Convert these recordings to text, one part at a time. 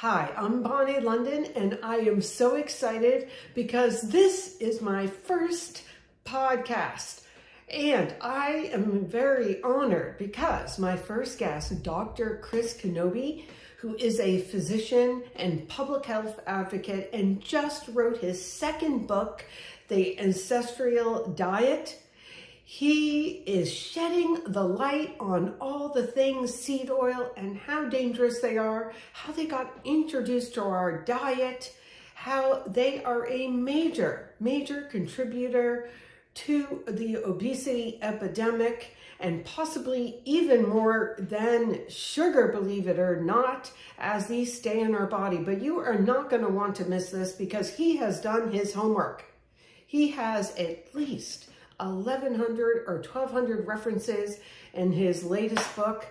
Hi, I'm Bonni London, and I am so excited because this is my first podcast. And I am very honored because my first guest, Dr. Chris Knobbe, who is a physician and public health advocate and just wrote his second book, The Ancestral Diet. He is shedding the light on all the things seed oil and how dangerous they are, how they got introduced to our diet, how they are a major contributor to the obesity epidemic, and possibly even more than sugar, believe it or not, as these stay in our body. But you are not going to want to miss this because he has done his homework. He has at least 1,100 or 1,200 references in his latest book,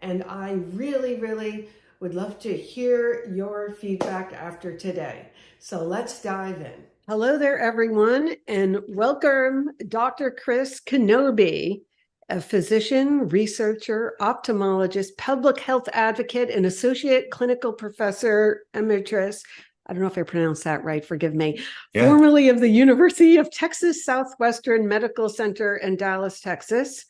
and I really would love to hear your feedback after today. So let's dive in. Hello there, everyone, and welcome Dr. Chris Knobbe, a physician, researcher, ophthalmologist, public health advocate, and associate clinical professor emeritus. I don't know if I pronounced that right, forgive me. Yeah. Formerly of the University of Texas Southwestern Medical Center in Dallas, Texas.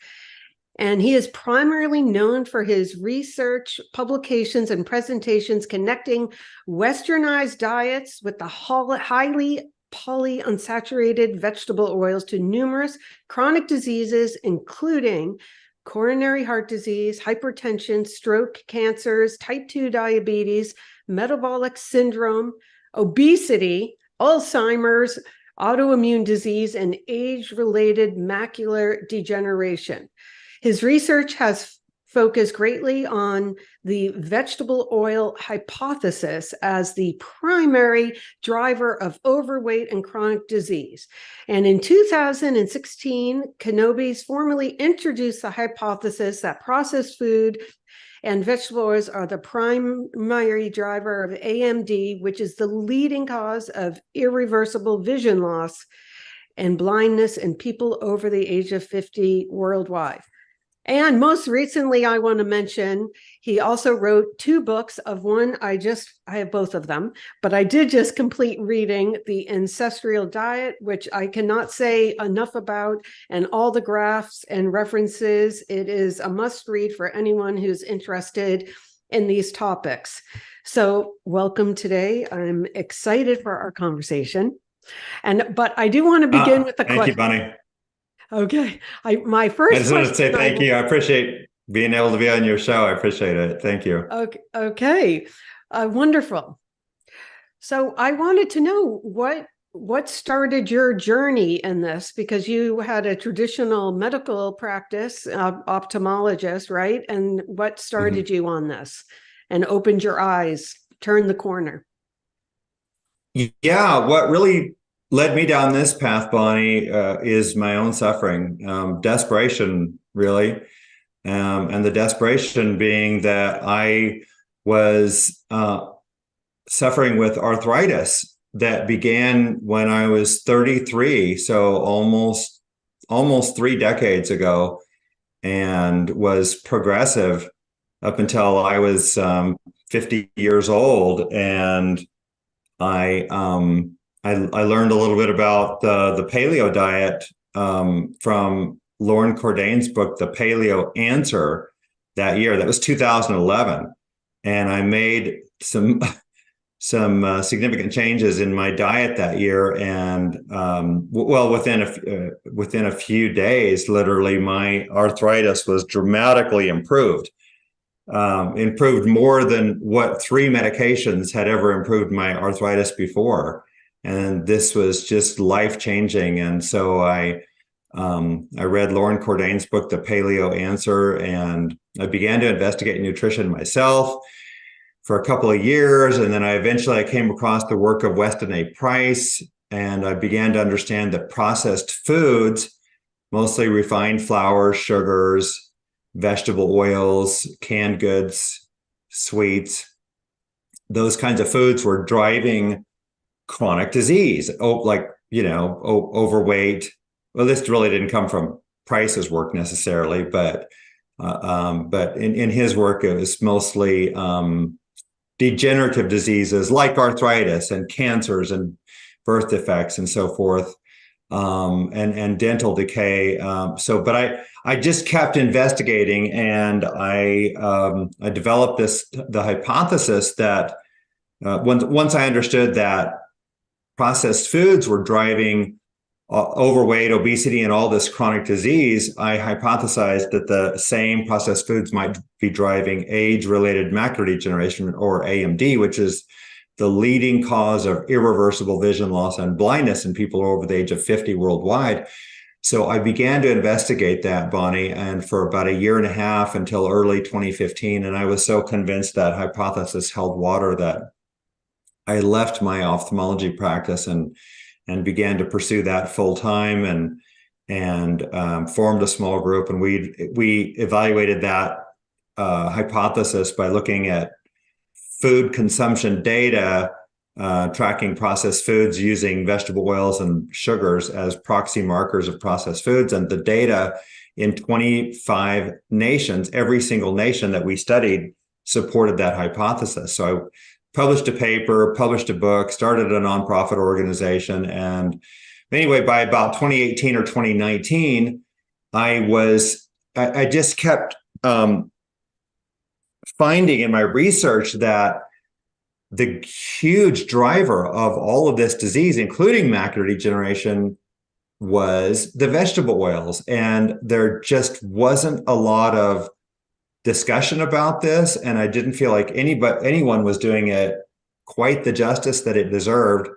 And he is primarily known for his research, publications, and presentations connecting westernized diets with the highly polyunsaturated vegetable oils to numerous chronic diseases, including coronary heart disease, hypertension, stroke, cancers, type 2 diabetes, metabolic syndrome, obesity, Alzheimer's, autoimmune disease, and age-related macular degeneration. His research has focused greatly on the vegetable oil hypothesis as the primary driver of overweight and chronic disease. And in 2016, Knobbe formally introduced the hypothesis that processed food and vegetable oils are the primary driver of AMD, which is the leading cause of irreversible vision loss and blindness in people over the age of 50 worldwide. And most recently, I want to mention, he also wrote 2 books. Of one, I have both of them, but I did just complete reading The Ancestral Diet, which I cannot say enough about, and all the graphs and references. It is a must read for anyone who's interested in these topics. So welcome today. I'm excited for our conversation. But I do want to begin with the question. Thank you, Bonni. Okay. My first I just want to say thank you. I appreciate being able to be on your show. I appreciate it. Thank you. Okay. Wonderful. So I wanted to know what started your journey in this, because you had a traditional medical practice, ophthalmologist, right? And what started you on this and opened your eyes, turned the corner? Yeah, what really led me down this path, Bonni, is my own suffering, desperation, really. And the desperation being that I was suffering with arthritis that began when I was 33, so almost 3 decades ago, and was progressive up until I was 50 years old. And I learned a little bit about the paleo diet from Lauren Cordain's book, The Paleo Answer, that year. That was 2011. And I made some significant changes in my diet that year. And within a few days, literally, my arthritis was dramatically improved. Improved more than what 3 medications had ever improved my arthritis before. And this was just life-changing. And so I read Lauren Cordain's book, The Paleo Answer, and I began to investigate nutrition myself for a couple of years. And then I came across the work of Weston A. Price, and I began to understand that processed foods, mostly refined flours, sugars, vegetable oils, canned goods, sweets, those kinds of foods were driving chronic disease, overweight. Well, this really didn't come from Price's work necessarily, but in his work, it was mostly degenerative diseases like arthritis and cancers and birth defects and so forth, and dental decay. But I just kept investigating, and I developed the hypothesis that once I understood that processed foods were driving overweight, obesity, and all this chronic disease, I hypothesized that the same processed foods might be driving age-related macular degeneration, or AMD, which is the leading cause of irreversible vision loss and blindness in people over the age of 50 worldwide. So I began to investigate that, Bonni, and for about a year and a half until early 2015. And I was so convinced that hypothesis held water that I left my ophthalmology practice and began to pursue that full time, and formed a small group. And we evaluated that hypothesis by looking at food consumption data, tracking processed foods using vegetable oils and sugars as proxy markers of processed foods. And the data in 25 nations, every single nation that we studied, supported that hypothesis. So I published a paper, published a book, started a nonprofit organization. And anyway, by about 2018 or 2019, I just kept finding in my research that the huge driver of all of this disease, including macular degeneration, was the vegetable oils. And there just wasn't a lot of discussion about this. And I didn't feel like anyone was doing it quite the justice that it deserved.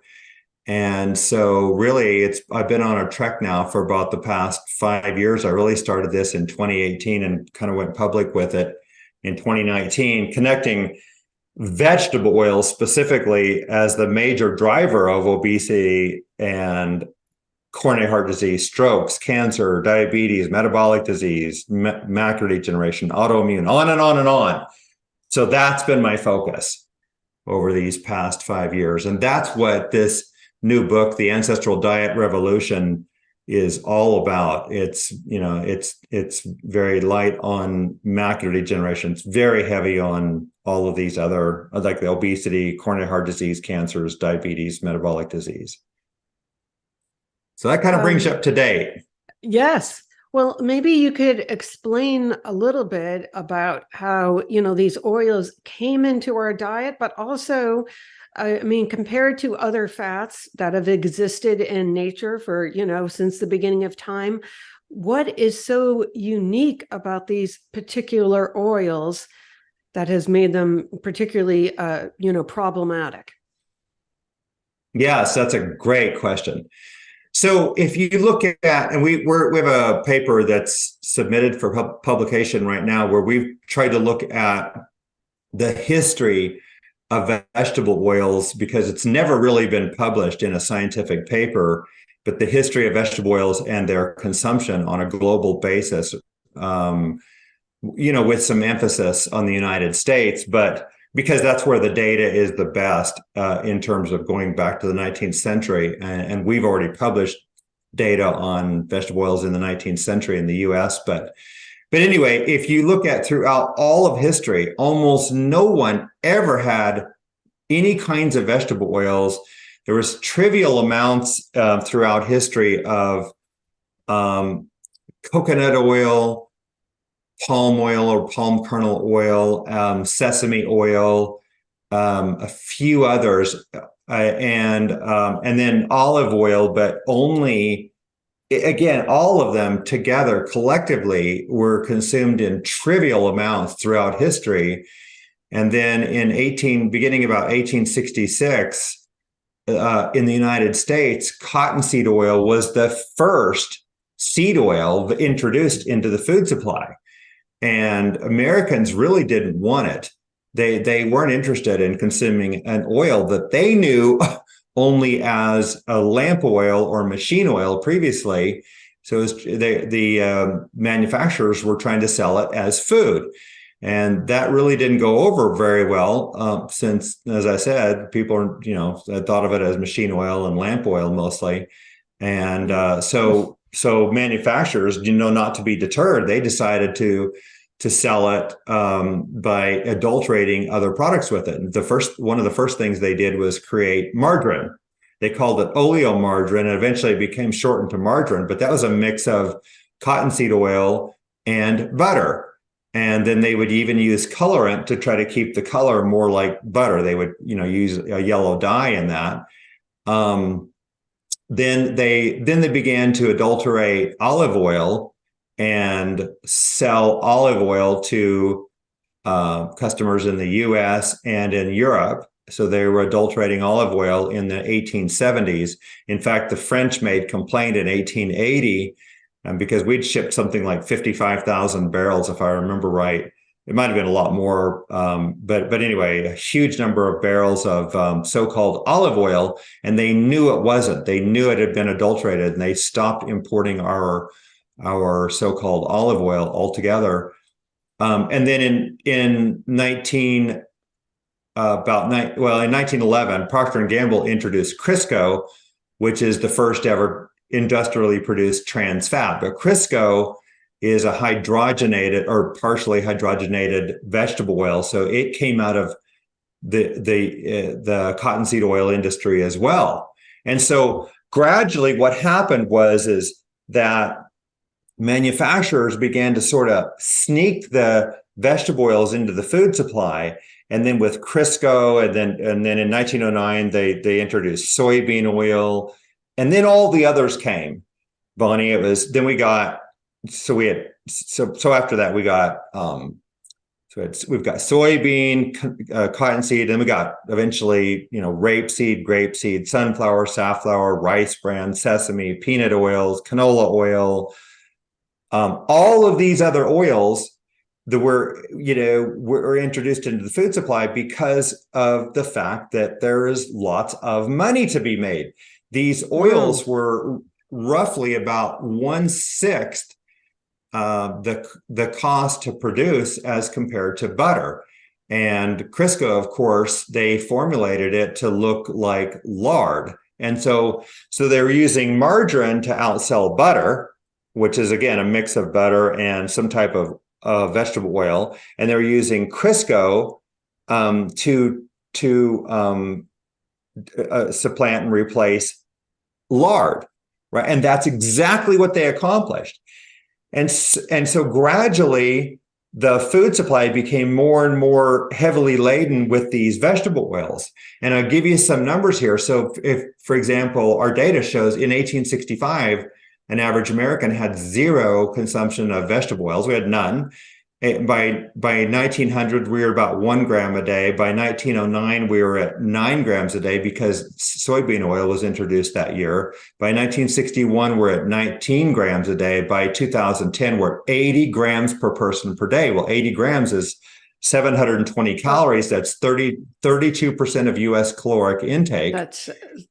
And so really, I've been on a trek now for about the past 5 years. I really started this in 2018 and kind of went public with it in 2019, connecting vegetable oils specifically as the major driver of obesity and coronary heart disease, strokes, cancer, diabetes, metabolic disease, macular degeneration, autoimmune, on and on and on. So that's been my focus over these past 5 years. And that's what this new book, The Ancestral Diet Revolution, is all about. It's very light on macular degeneration. It's very heavy on all of these other, like the obesity, coronary heart disease, cancers, diabetes, metabolic disease. So that kind of brings you up to date. Yes. Well, maybe you could explain a little bit about how, these oils came into our diet, but also, compared to other fats that have existed in nature for, since the beginning of time, what is so unique about these particular oils that has made them particularly, problematic? Yes, that's a great question. So if you look at, and we have a paper that's submitted for publication right now, where we've tried to look at the history of vegetable oils, because it's never really been published in a scientific paper, but the history of vegetable oils and their consumption on a global basis, with some emphasis on the United States, but because that's where the data is the best in terms of going back to the 19th century. And we've already published data on vegetable oils in the 19th century in the US. But anyway, if you look at throughout all of history, almost no one ever had any kinds of vegetable oils. There was trivial amounts throughout history of coconut oil, palm oil or palm kernel oil, sesame oil, a few others, and then olive oil, but only, again, all of them together collectively were consumed in trivial amounts throughout history. And then beginning about 1866, in the United States, cottonseed oil was the first seed oil introduced into the food supply. And Americans really didn't want it. They weren't interested in consuming an oil that they knew only as a lamp oil or machine oil previously. So the manufacturers were trying to sell it as food. And that really didn't go over very well, since, as I said, people had thought of it as machine oil and lamp oil mostly. And so manufacturers, not to be deterred, they decided to to sell it by adulterating other products with it. And one of the first things they did was create margarine. They called it oleomargarine, and eventually it became shortened to margarine, but that was a mix of cottonseed oil and butter. And then they would even use colorant to try to keep the color more like butter. They would, use a yellow dye in that. Then they began to adulterate olive oil and sell olive oil to customers in the U.S. and in Europe. So they were adulterating olive oil in the 1870s. In fact, the French made complaint in 1880 because we'd shipped something like 55,000 barrels, if I remember right. It might have been a lot more, but anyway, a huge number of barrels of so-called olive oil, and they knew it wasn't. They knew it had been adulterated, and they stopped importing our so-called olive oil altogether. And then in 1911, Procter & Gamble introduced Crisco, which is the first ever industrially produced trans fat. But Crisco is a hydrogenated or partially hydrogenated vegetable oil, so it came out of the cottonseed oil industry as well. And so gradually, what happened is that manufacturers began to sort of sneak the vegetable oils into the food supply. And then with Crisco, and then in 1909, they introduced soybean oil, and then all the others came. Bonni, after that we've got soybean, cottonseed, then we got eventually rapeseed, grapeseed, sunflower, safflower, rice bran, sesame, peanut oils, canola oil, all of these other oils that were introduced into the food supply because of the fact that there is lots of money to be made. These oils were roughly about 1/6 the cost to produce as compared to butter. And Crisco, of course, they formulated it to look like lard. And so they were using margarine to outsell butter, which is, again, a mix of butter and some type of vegetable oil. And they're using Crisco to supplant and replace lard, right? And that's exactly what they accomplished. And so gradually, the food supply became more and more heavily laden with these vegetable oils. And I'll give you some numbers here. So if, for example, our data shows in 1865, an average American had zero consumption of vegetable oils. We had none. By 1900, we were about 1 gram a day. By 1909, we were at 9 grams a day because soybean oil was introduced that year. By 1961, we're at 19 grams a day. By 2010, we're 80 grams per person per day. Well, 80 grams is 720 calories. That's 32% of U.S. caloric intake.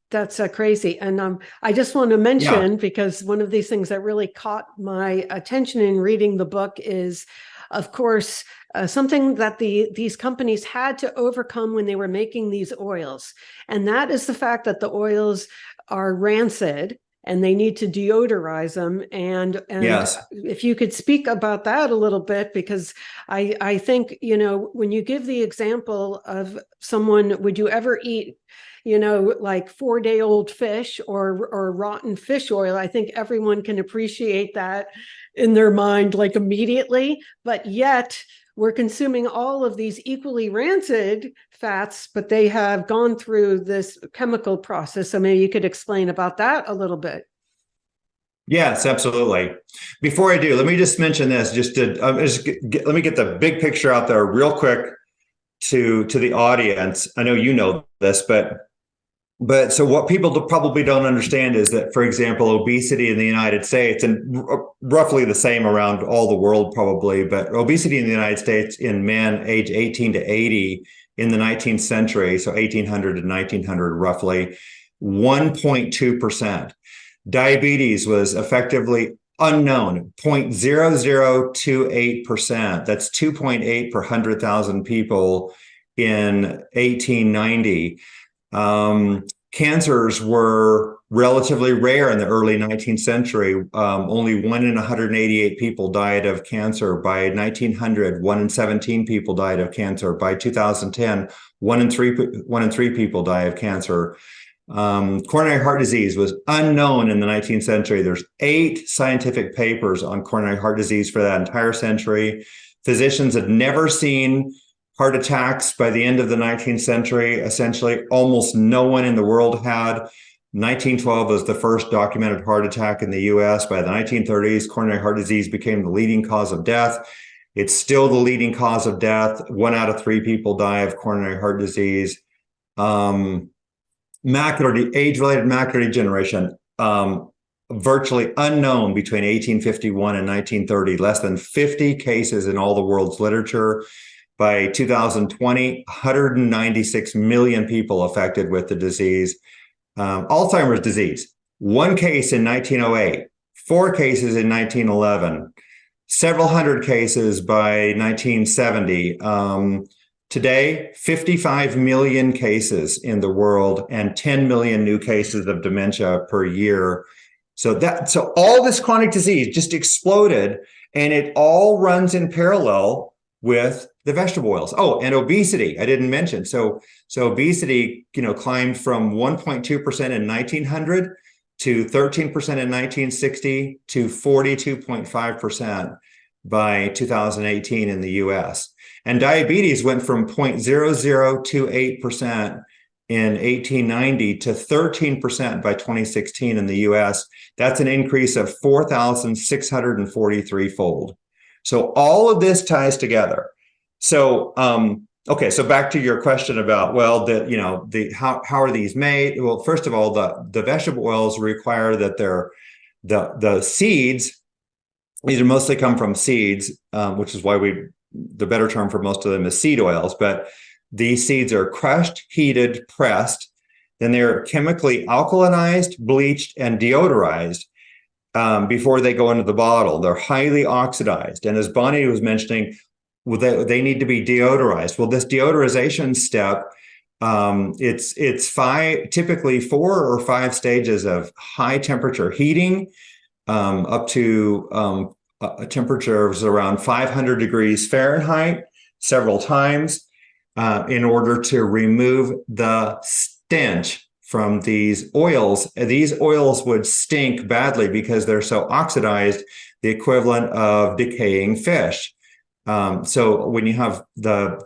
That's crazy. And I just want to mention, because one of these things that really caught my attention in reading the book is, of course, something that these companies had to overcome when they were making these oils. And that is the fact that the oils are rancid and they need to deodorize them. And yes, if you could speak about that a little bit, because I think, when you give the example of someone, would you ever eat like 4-day-old fish or rotten fish oil? I think everyone can appreciate that in their mind, like immediately, but yet we're consuming all of these equally rancid fats, but they have gone through this chemical process. So maybe you could explain about that a little bit. Yes, absolutely. Before I do, let me just mention this, let me get the big picture out there real quick to the audience. I know you know this, but so what people probably don't understand is that, for example, obesity in the United States, and roughly the same around all the world probably, but obesity in the United States in men age 18 to 80 in the 19th century, so 1800 to 1900 roughly, 1.2%. Diabetes was effectively unknown, 0.0028%. That's 2.8 per 100,000 people in 1890. Cancers were relatively rare in the early 19th century. Only 1 in 188 people died of cancer. By 1900, 1 in 17 people died of cancer. By 2010, 1 in 3 people die of cancer. Coronary heart disease was unknown in the 19th century. There's 8 scientific papers on coronary heart disease for that entire century. Physicians had never seen heart attacks by the end of the 19th century. Essentially, almost no one in the world had. 1912 was the first documented heart attack in the US. By the 1930s, coronary heart disease became the leading cause of death. It's still the leading cause of death. 1 out of 3 people die of coronary heart disease. Age-related macular degeneration, virtually unknown between 1851 and 1930. Less than 50 cases in all the world's literature. By 2020, 196 million people affected with the disease. Alzheimer's disease, 1 case in 1908, 4 cases in 1911, several hundred cases by 1970. Today, 55 million cases in the world and 10 million new cases of dementia per year. So all this chronic disease just exploded, and it all runs in parallel with the vegetable oils. Oh, and obesity, I didn't mention. So obesity, climbed from 1.2% in 1900 to 13% in 1960 to 42.5% by 2018 in the US. And diabetes went from 0.0028% in 1890 to 13% by 2016 in the US. That's an increase of 4,643-fold. So all of this ties together. So, okay, so back to your question about, well, how are these made? Well, first of all, the vegetable oils require that the seeds, these are mostly come from seeds, which is why the better term for most of them is seed oils, but these seeds are crushed, heated, pressed, then they're chemically alkalinized, bleached, and deodorized before they go into the bottle. They're highly oxidized. And as Bonni was mentioning, they need to be deodorized. Well, this deodorization step, it's typically 4 or 5 stages of high temperature heating, up to temperatures around 500 degrees Fahrenheit several times, in order to remove the stench from these oils. These oils would stink badly because they're so oxidized, the equivalent of decaying fish. So when you have the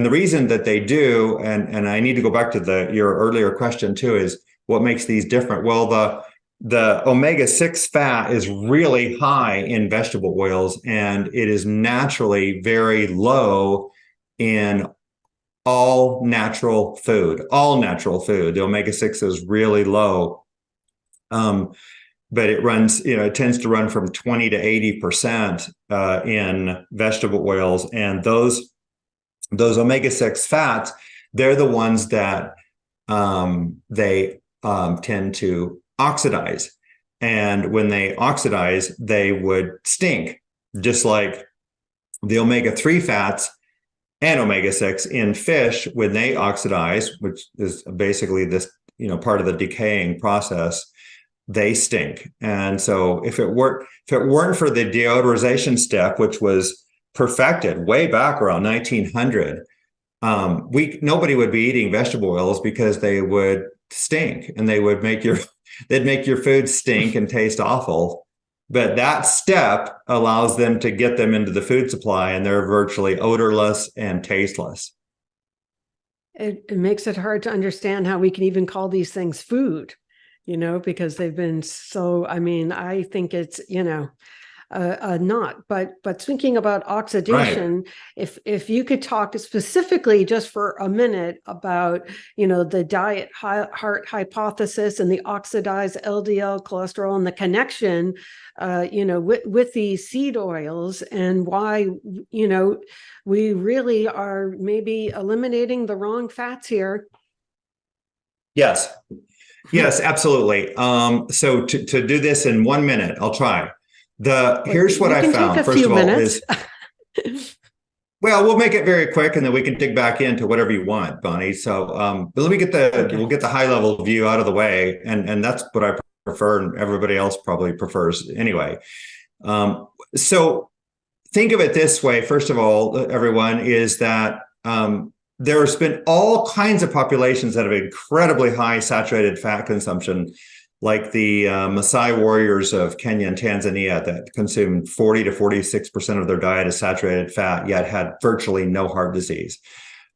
reason that they do, and I need to go back to your earlier question too, is what makes these different? Well, the omega-6 fat is really high in vegetable oils, and it is naturally very low in all natural food. The omega-6 is really low. But it runs, it tends to run from 20 to 80% in vegetable oils. And those omega-6 fats, they're the ones that they tend to oxidize. And when they oxidize, they would stink, just like the omega-3 fats and omega-6 in fish. When they oxidize, which is basically this, part of the decaying process, they stink. And so if it weren't for the deodorization step, which was perfected way back around 1900, nobody would be eating vegetable oils because they would stink, and they'd make your food stink and taste awful. But that step allows them to get them into the food supply, and they're virtually odorless and tasteless. It makes it hard to understand how we can even call these things food, because they've been so, I think it's, not, but thinking about oxidation, right. If you could talk specifically just for a minute about, the diet heart hypothesis and the oxidized LDL cholesterol and the connection, with these seed oils, and why, we really are maybe eliminating the wrong fats here. Yes, absolutely. So to do this in 1 minute, I'll try. Here's what I found. First of all, is Well, we'll make it very quick, and then we can dig back into whatever you want, Bonnie. So, but let me we'll get the high level view out of the way, and that's what I prefer, and everybody else probably prefers anyway. So, think of it this way. First of all, everyone, is that there's been all kinds of populations that have incredibly high saturated fat consumption, like the Maasai warriors of Kenya and Tanzania that consumed 40 to 46% of their diet as saturated fat, yet had virtually no heart disease.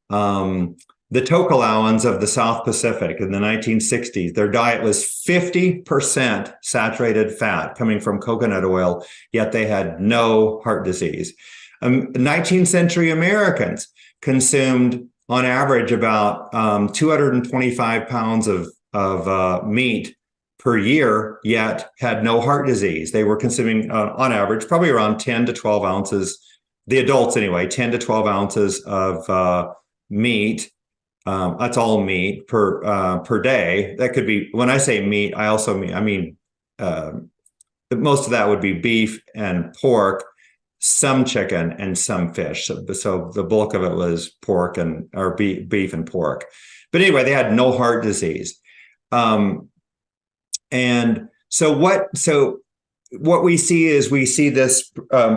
The Tokelauans of the South Pacific in the 1960s, their diet was 50% saturated fat coming from coconut oil, yet they had no heart disease. 19th century Americans consumed on average about 225 pounds of meat per year, yet had no heart disease. They were consuming, on average, probably around 10 to 12 ounces, the adults anyway, 10 to 12 ounces of meat. That's all meat per day. That could be, when I say meat, I mean most of that would be beef and pork, some chicken and some fish. So the bulk of it was pork or beef and pork. But anyway, they had no heart disease. And so what we see this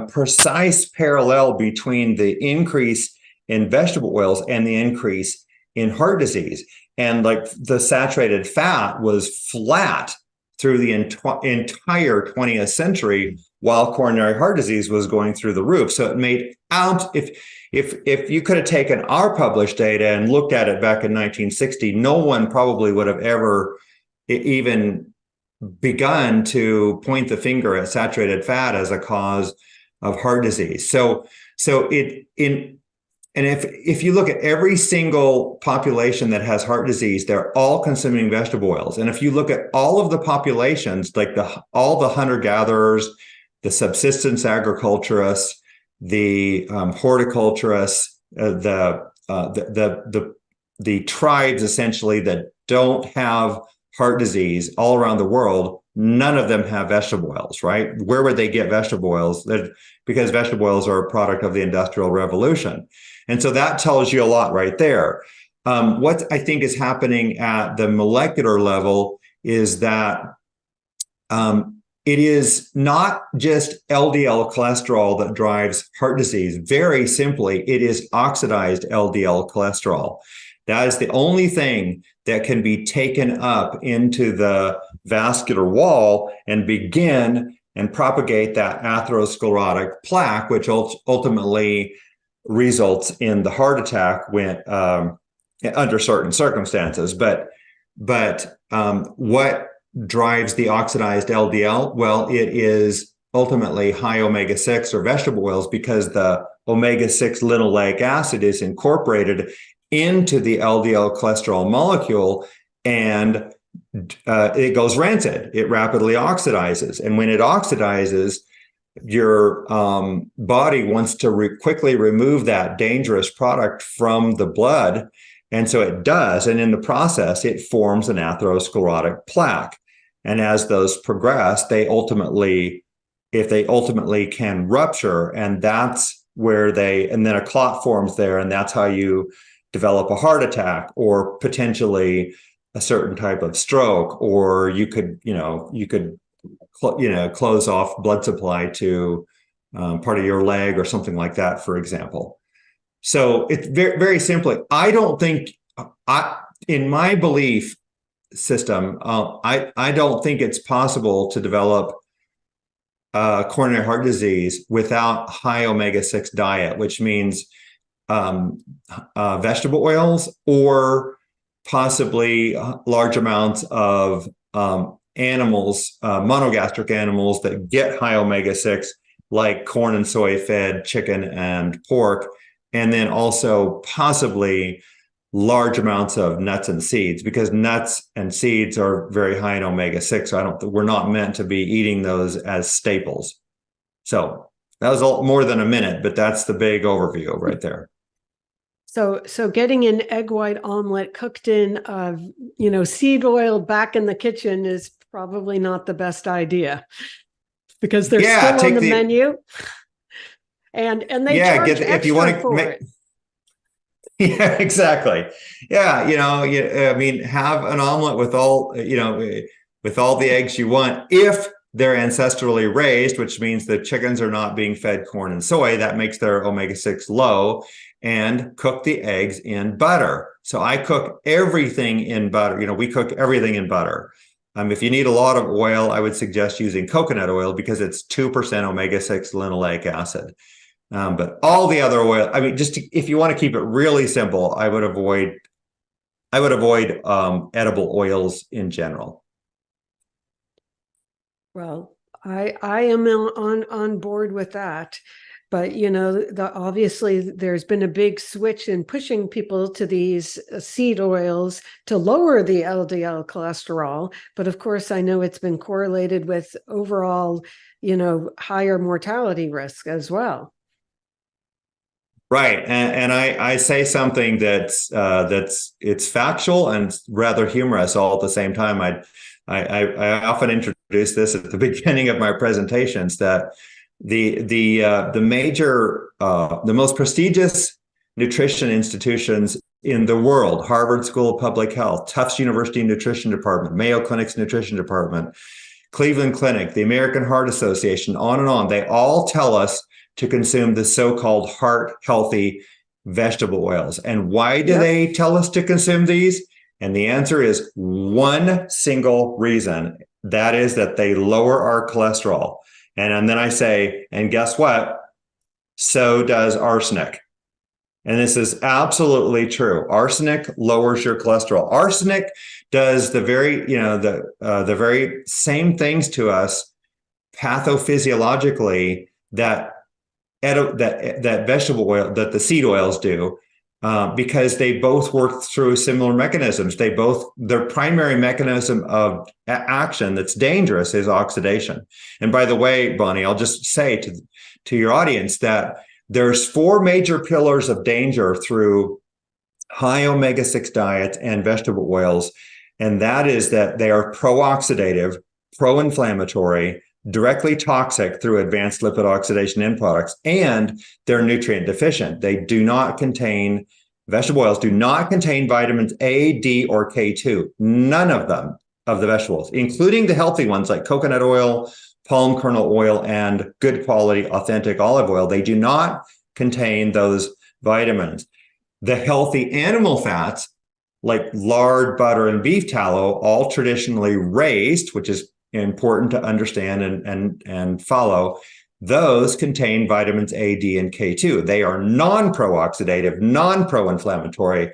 precise parallel between the increase in vegetable oils and the increase in heart disease. And like the saturated fat was flat through the entire 20th century, while coronary heart disease was going through the roof. So it made out, if you could have taken our published data and looked at it back in 1960, no one probably would have ever even begun to point the finger at saturated fat as a cause of heart disease. If you look at every single population that has heart disease, they're all consuming vegetable oils. And if you look at all of the populations, like all the hunter-gatherers, the subsistence agriculturists, the horticulturists, the tribes essentially that don't have heart disease all around the world, none of them have vegetable oils, right? Where would they get vegetable oils? Because vegetable oils are a product of the Industrial Revolution. And so that tells you a lot right there. What I think is happening at the molecular level is that it is not just LDL cholesterol that drives heart disease. Very simply, it is oxidized LDL cholesterol. That is the only thing that can be taken up into the vascular wall and begin and propagate that atherosclerotic plaque, which ultimately results in the heart attack when under certain circumstances. But what drives the oxidized LDL? Well, it is ultimately high omega-6 or vegetable oils, because the omega-6 linoleic acid is incorporated into the LDL cholesterol molecule, and it goes rancid. It rapidly oxidizes. And when it oxidizes, your body wants to quickly remove that dangerous product from the blood. And so it does. And in the process, it forms an atherosclerotic plaque. And as those progress, if they ultimately can rupture, and that's where and then a clot forms there, and that's how you develop a heart attack, or potentially a certain type of stroke, or you could close off blood supply to part of your leg or something like that, for example. So it's very, very simply, I don't think, in my belief system, I don't think it's possible to develop coronary heart disease without high omega-6 diet, which means vegetable oils, or possibly large amounts of animals, monogastric animals that get high omega-6, like corn and soy fed chicken and pork, and then also possibly large amounts of nuts and seeds, because nuts and seeds are very high in omega-6. So we're not meant to be eating those as staples. So that was more than a minute, but that's the big overview right there. So getting an egg white omelet cooked in, seed oil back in the kitchen is probably not the best idea, because they're still on the menu. And they Yeah, charge if you want extra to for make, it. yeah, exactly. Yeah, I mean, have an omelet with all, with all the eggs you want, if they're ancestrally raised, which means the chickens are not being fed corn and soy. That makes their omega-6 low. And cook the eggs in butter. So I cook everything in butter. We cook everything in butter. If you need a lot of oil, I would suggest using coconut oil because it's 2% omega-6 linoleic acid. But all the other oil, I mean, if you want to keep it really simple, I would avoid edible oils in general. Well, I am on board with that. But obviously there's been a big switch in pushing people to these seed oils to lower the LDL cholesterol. But of course, I know it's been correlated with overall, higher mortality risk as well. Right, and I say something that's it's factual and rather humorous all at the same time. I often introduce this at the beginning of my presentations, that the most prestigious nutrition institutions in the world, Harvard School of Public Health, Tufts University Nutrition Department, Mayo Clinic's Nutrition Department, Cleveland Clinic, the American Heart Association, on and on, they all tell us to consume the so-called heart healthy vegetable oils. And why do they tell us to consume these? And the answer is one single reason. That is that they lower our cholesterol. And then I say, and guess what? So does arsenic. And this is absolutely true. Arsenic lowers your cholesterol. Arsenic does the very same things to us pathophysiologically that vegetable oil, that the seed oils do, because they both work through similar mechanisms. Their primary mechanism of action that's dangerous is oxidation. And by the way, Bonni, I'll just say to your audience that there's 4 major pillars of danger through high omega-6 diets and vegetable oils. And that is that they are pro-oxidative, pro-inflammatory, directly toxic through advanced lipid oxidation end products, and they're nutrient deficient. Vegetable oils do not contain vitamins A, D, or K2. None of them, of the vegetables, including the healthy ones like coconut oil, palm kernel oil, and good quality authentic olive oil. They do not contain those vitamins. The healthy animal fats like lard, butter, and beef tallow, all traditionally raised, which is important to understand and follow, those contain vitamins A, D, and K2. They are non-pro-oxidative, non-pro-inflammatory,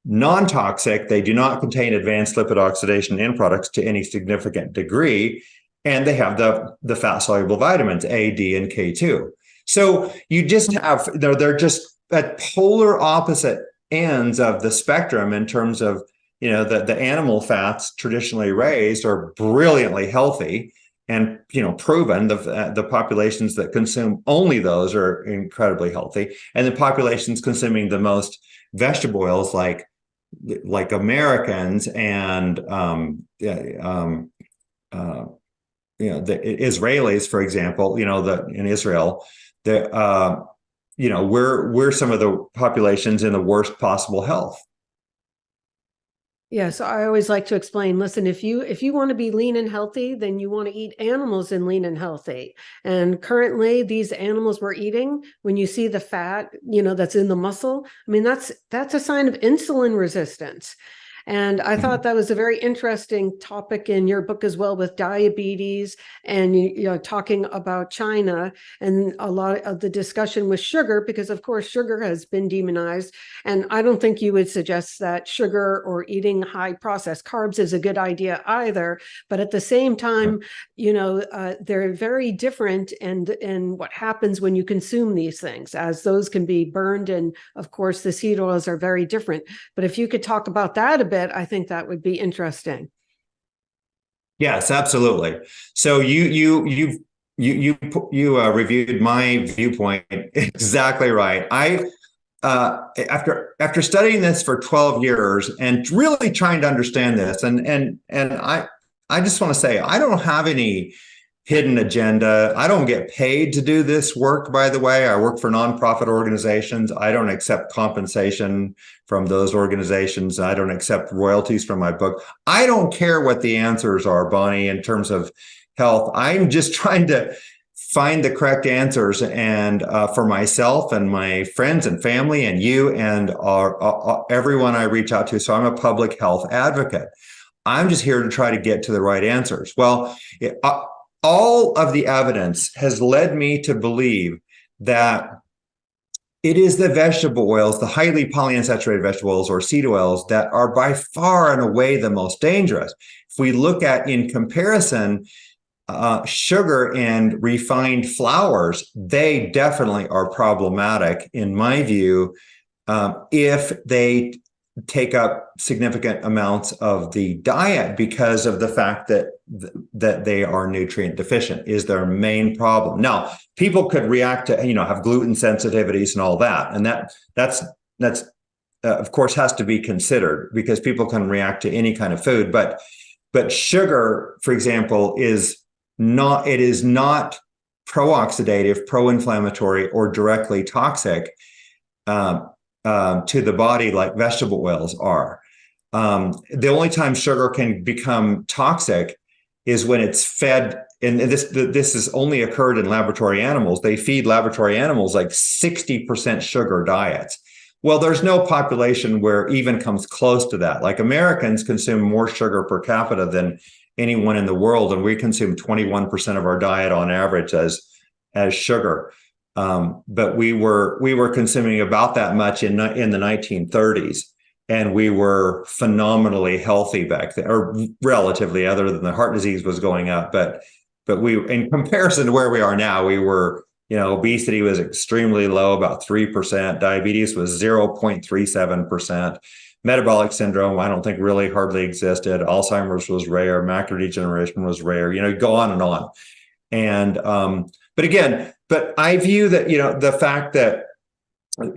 non-toxic. They do not contain advanced lipid oxidation end products to any significant degree. And they have the fat-soluble vitamins A, D, and K2. So you just have, they're just at polar opposite ends of the spectrum in terms of, the animal fats traditionally raised are brilliantly healthy and, proven. The populations that consume only those are incredibly healthy. And the populations consuming the most vegetable oils, like Americans and, the Israelis, for example, in Israel, we're some of the populations in the worst possible health. Yeah, so I always like to explain, listen, if you want to be lean and healthy, then you want to eat animals and lean and healthy. And currently these animals we're eating, when you see the fat, that's in the muscle, I mean, that's a sign of insulin resistance. And I thought that was a very interesting topic in your book as well, with diabetes and talking about China and a lot of the discussion with sugar, because of course sugar has been demonized. And I don't think you would suggest that sugar or eating high processed carbs is a good idea either. But at the same time, they're very different, and what happens when you consume these things, as those can be burned. And of course, the seed oils are very different. But if you could talk about that a bit, I think that would be interesting. Yes, absolutely. So you reviewed my viewpoint exactly right. After studying this for 12 years and really trying to understand this, and I just want to say, I don't have any hidden agenda. I don't get paid to do this work, by the way. I work for nonprofit organizations. I don't accept compensation from those organizations. I don't accept royalties from my book. I don't care what the answers are, Bonni, in terms of health. I'm just trying to find the correct answers, and for myself and my friends and family and you and everyone I reach out to. So I'm a public health advocate. I'm just here to try to get to the right answers. Well, all of the evidence has led me to believe that it is the vegetable oils, the highly polyunsaturated vegetable oils or seed oils, that are by far and away the most dangerous. If we look at, in comparison, sugar and refined flours, they definitely are problematic, in my view, if they take up significant amounts of the diet, because of the fact that they are nutrient deficient is their main problem. Now, people could react to, have gluten sensitivities and all that, and that's of course has to be considered, because people can react to any kind of food. But sugar, for example, is not pro-oxidative, pro-inflammatory, or directly toxic to the body like vegetable oils are. The only time sugar can become toxic is when it's fed, and this has only occurred in laboratory animals. They feed laboratory animals like 60% sugar diets. Well, there's no population where even comes close to that. Like, Americans consume more sugar per capita than anyone in the world, and we consume 21% of our diet on average as sugar. But we were consuming about that much in the 1930s, and we were phenomenally healthy back then, or relatively, other than the heart disease was going up. But we, in comparison to where we are now, we were, obesity was extremely low, about 3%. Diabetes was 0.37%. Metabolic syndrome, I don't think really hardly existed. Alzheimer's was rare. Macular degeneration was rare. Go on and on. And but I view that, the fact that,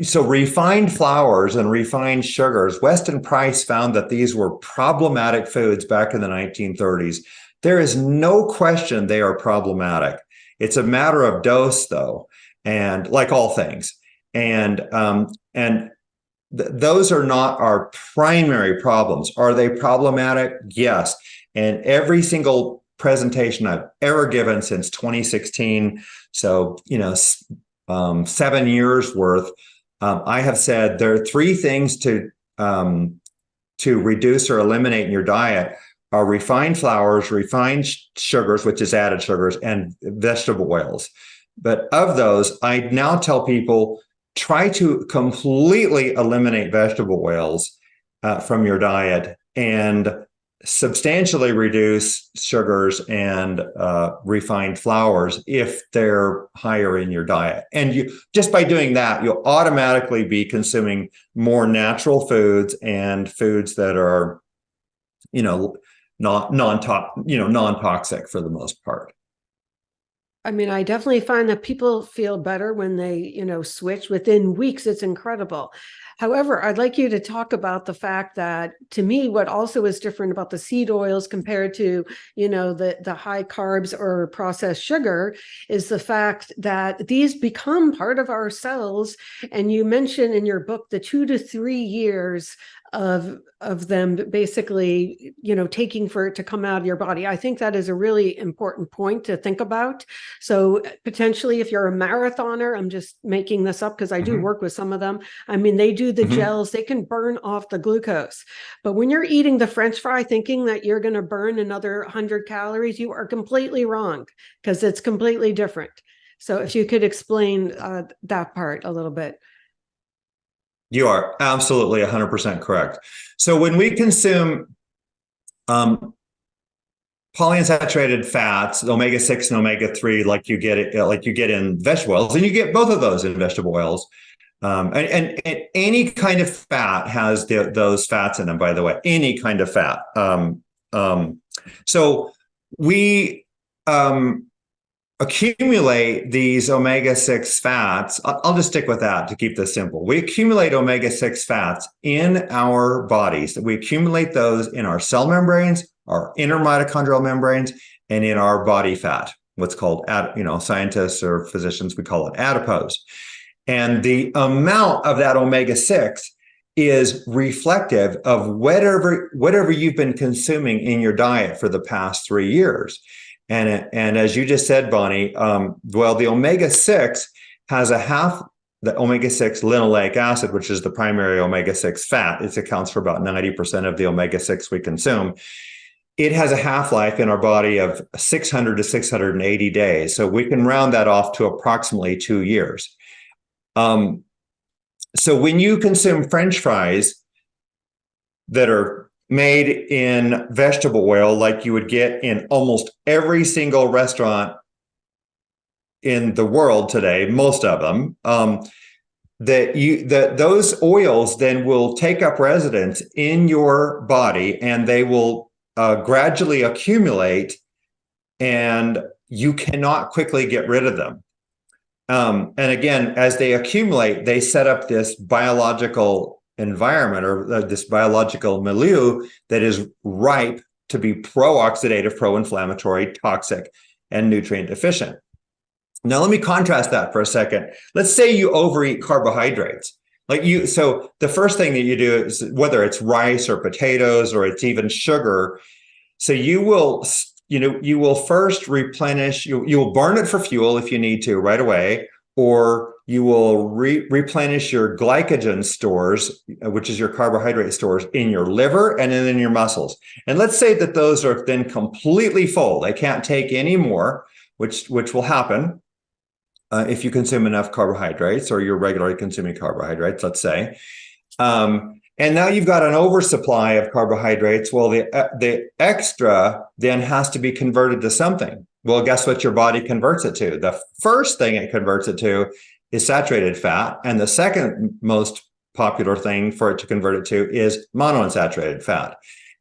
so refined flours and refined sugars, Weston Price found that these were problematic foods back in the 1930s. There is no question they are problematic. It's a matter of dose, though, and like all things. And those are not our primary problems. Are they problematic? Yes. And every single presentation I've ever given since 2016, so 7 years worth, I have said there are three things to reduce or eliminate in your diet: are refined flours, refined sugars, which is added sugars, and vegetable oils. But of those, I now tell people, try to completely eliminate vegetable oils from your diet, and substantially reduce sugars and refined flours if they're higher in your diet. And you, just by doing that, you'll automatically be consuming more natural foods and foods that are, non-toxic for the most part. I mean, I definitely find that people feel better when they, switch within weeks. It's incredible. However, I'd like you to talk about the fact that, to me, what also is different about the seed oils compared to, the high carbs or processed sugar is the fact that these become part of our cells. And you mentioned in your book the 2 to 3 years of them basically, taking for it to come out of your body. I think that is a really important point to think about. So potentially, if you're a marathoner, I'm just making this up because I do work with some of them. I mean, they do the gels, they can burn off the glucose. But when you're eating the French fry thinking that you're going to burn another 100 calories, you are completely wrong, because it's completely different. So if you could explain that part a little bit. You are absolutely 100% correct. So when we consume polyunsaturated fats, omega-6 and omega-3, like you get in vegetable oils, and you get both of those in vegetable oils. And any kind of fat has those fats in them, by the way, any kind of fat. So we accumulate these omega-6 fats. I'll just stick with that to keep this simple. We accumulate omega-6 fats in our bodies. We accumulate those in our cell membranes, our inner mitochondrial membranes, and in our body fat. what's called, scientists or physicians, we call it adipose. And the amount of that omega-6 is reflective of whatever you've been consuming in your diet for the past 3 years. And as you just said, Bonni, the omega-6 has the omega-6 linoleic acid, which is the primary omega-6 fat. It accounts for about 90% of the omega-6 we consume. It has a half-life in our body of 600 to 680 days. So we can round that off to approximately 2 years. So when you consume French fries that are made in vegetable oil, like you would get in almost every single restaurant in the world today, most of them, those oils then will take up residence in your body, and they will gradually accumulate, and you cannot quickly get rid of them. And again, as they accumulate, they set up this biological environment, or this biological milieu that is ripe to be pro-oxidative, pro-inflammatory, toxic, and nutrient deficient. Now, let me contrast that for a second. Let's say you overeat carbohydrates. So the first thing that you do is, whether it's rice or potatoes or it's even sugar, so you will first replenish, you will burn it for fuel if you need to right away, or you will replenish your glycogen stores, which is your carbohydrate stores, in your liver and then in your muscles. And let's say that those are then completely full. They can't take any more, which will happen if you consume enough carbohydrates, or you're regularly consuming carbohydrates, let's say. And now you've got an oversupply of carbohydrates. Well, the extra then has to be converted to something. Well, guess what your body converts it to? The first thing it converts it to is saturated fat. And the second most popular thing for it to convert it to is monounsaturated fat.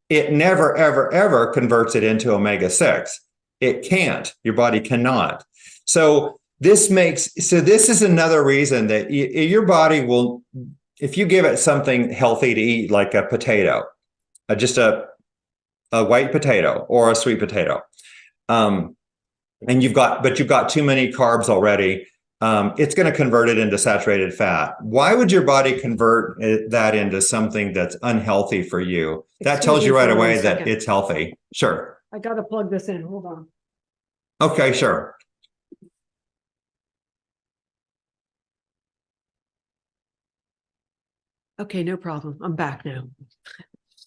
It never, ever, ever converts it into omega-6. It can't. Your body cannot. So this is another reason that your body will, if you give it something healthy to eat, like a potato, just a white potato or a sweet potato, and you've got too many carbs already, it's going to convert it into saturated fat. Why would your body convert that into something that's unhealthy for you? That tells you right away that it's healthy. Sure. I got to plug this in. Hold on. Okay, sure. Okay, no problem. I'm back now.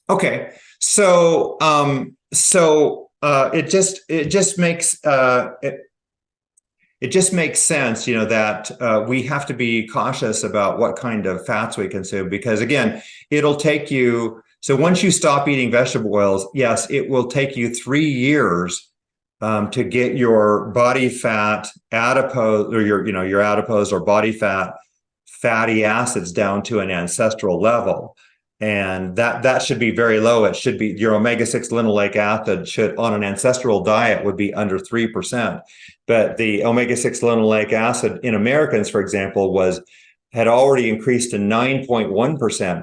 Okay, so it just makes sense, that we have to be cautious about what kind of fats we consume, because again, it'll take you. So once you stop eating vegetable oils, yes, it will take you 3 years to get your body fat adipose, or your adipose or body fat fatty acids down to an ancestral level. And that should be very low. It should be, your omega-6 linoleic acid should, on an ancestral diet, would be under 3%. But the omega-6 linoleic acid in Americans, for example, had already increased to 9.1%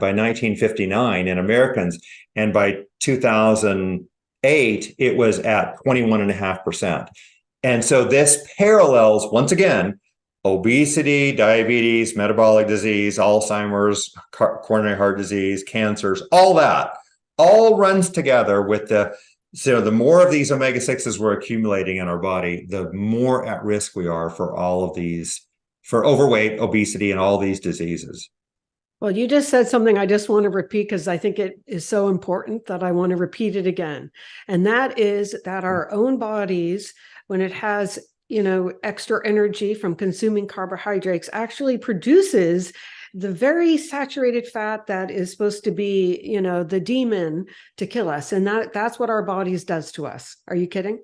by 1959 in Americans. And by 2008, it was at 21.5%. And so this parallels, once again, obesity, diabetes, metabolic disease, Alzheimer's, coronary heart disease, cancers, all that all runs together with the more of these omega-6s we're accumulating in our body, the more at risk we are for all of these, for overweight, obesity, and all these diseases. Well, you just said something I just want to repeat, because I think it is so important that I want to repeat it again. And that is that our own bodies, when it has extra energy from consuming carbohydrates, actually produces the very saturated fat that is supposed to be, the demon to kill us. And that's what our bodies does to us. Are you kidding?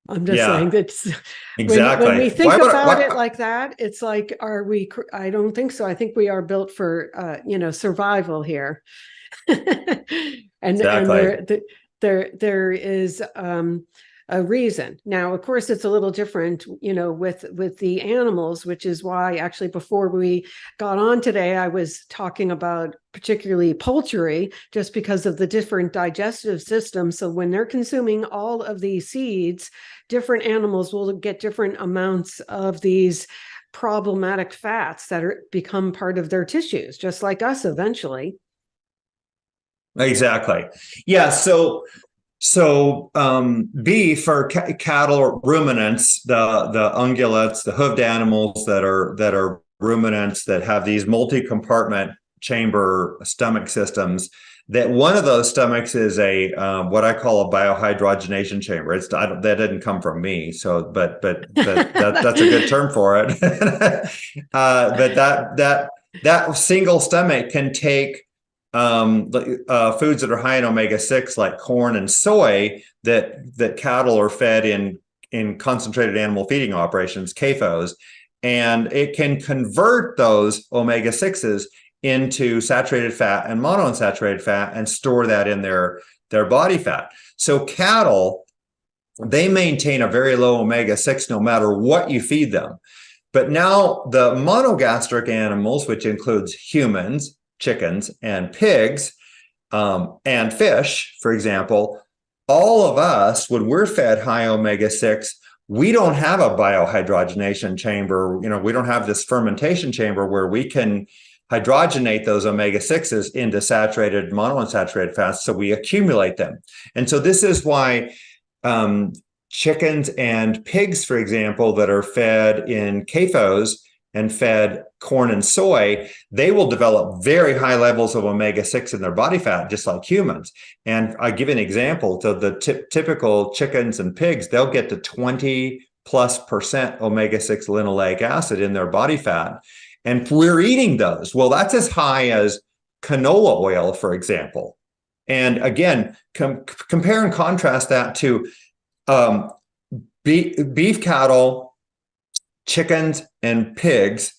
I'm just saying that exactly. When we think about it like that, it's like, are we? I don't think so. I think we are built for, survival here. And exactly. there is, a reason. Now, of course, it's a little different, with the animals, which is why actually before we got on today, I was talking about particularly poultry, just because of the different digestive systems. So when they're consuming all of these seeds, different animals will get different amounts of these problematic fats that become part of their tissues, just like us eventually. Exactly. Yeah. So beef or cattle ruminants, the ungulates, the hoofed animals that are ruminants that have these multi-compartment chamber stomach systems. That one of those stomachs is a what I call a biohydrogenation chamber. That didn't come from me, so but that's a good term for it. But that single stomach can take foods that are high in omega-6 like corn and soy that cattle are fed in concentrated animal feeding operations, CAFOs, and it can convert those omega-6s into saturated fat and monounsaturated fat and store that in their body fat. So cattle, they maintain a very low omega-6 no matter what you feed them. But now the monogastric animals, which includes humans, chickens, and pigs, and fish, for example, all of us, when we're fed high omega-6, we don't have a biohydrogenation chamber. We don't have this fermentation chamber where we can hydrogenate those omega-6s into saturated, monounsaturated fats, so we accumulate them. And so this is why chickens and pigs, for example, that are fed in CAFOs and fed corn and soy, they will develop very high levels of omega-6 in their body fat, just like humans. And I give an example. So the typical chickens and pigs, they'll get to 20+% omega-6 linoleic acid in their body fat. And we're eating those. Well, that's as high as canola oil, for example. And again, compare and contrast that to beef cattle, chickens, and pigs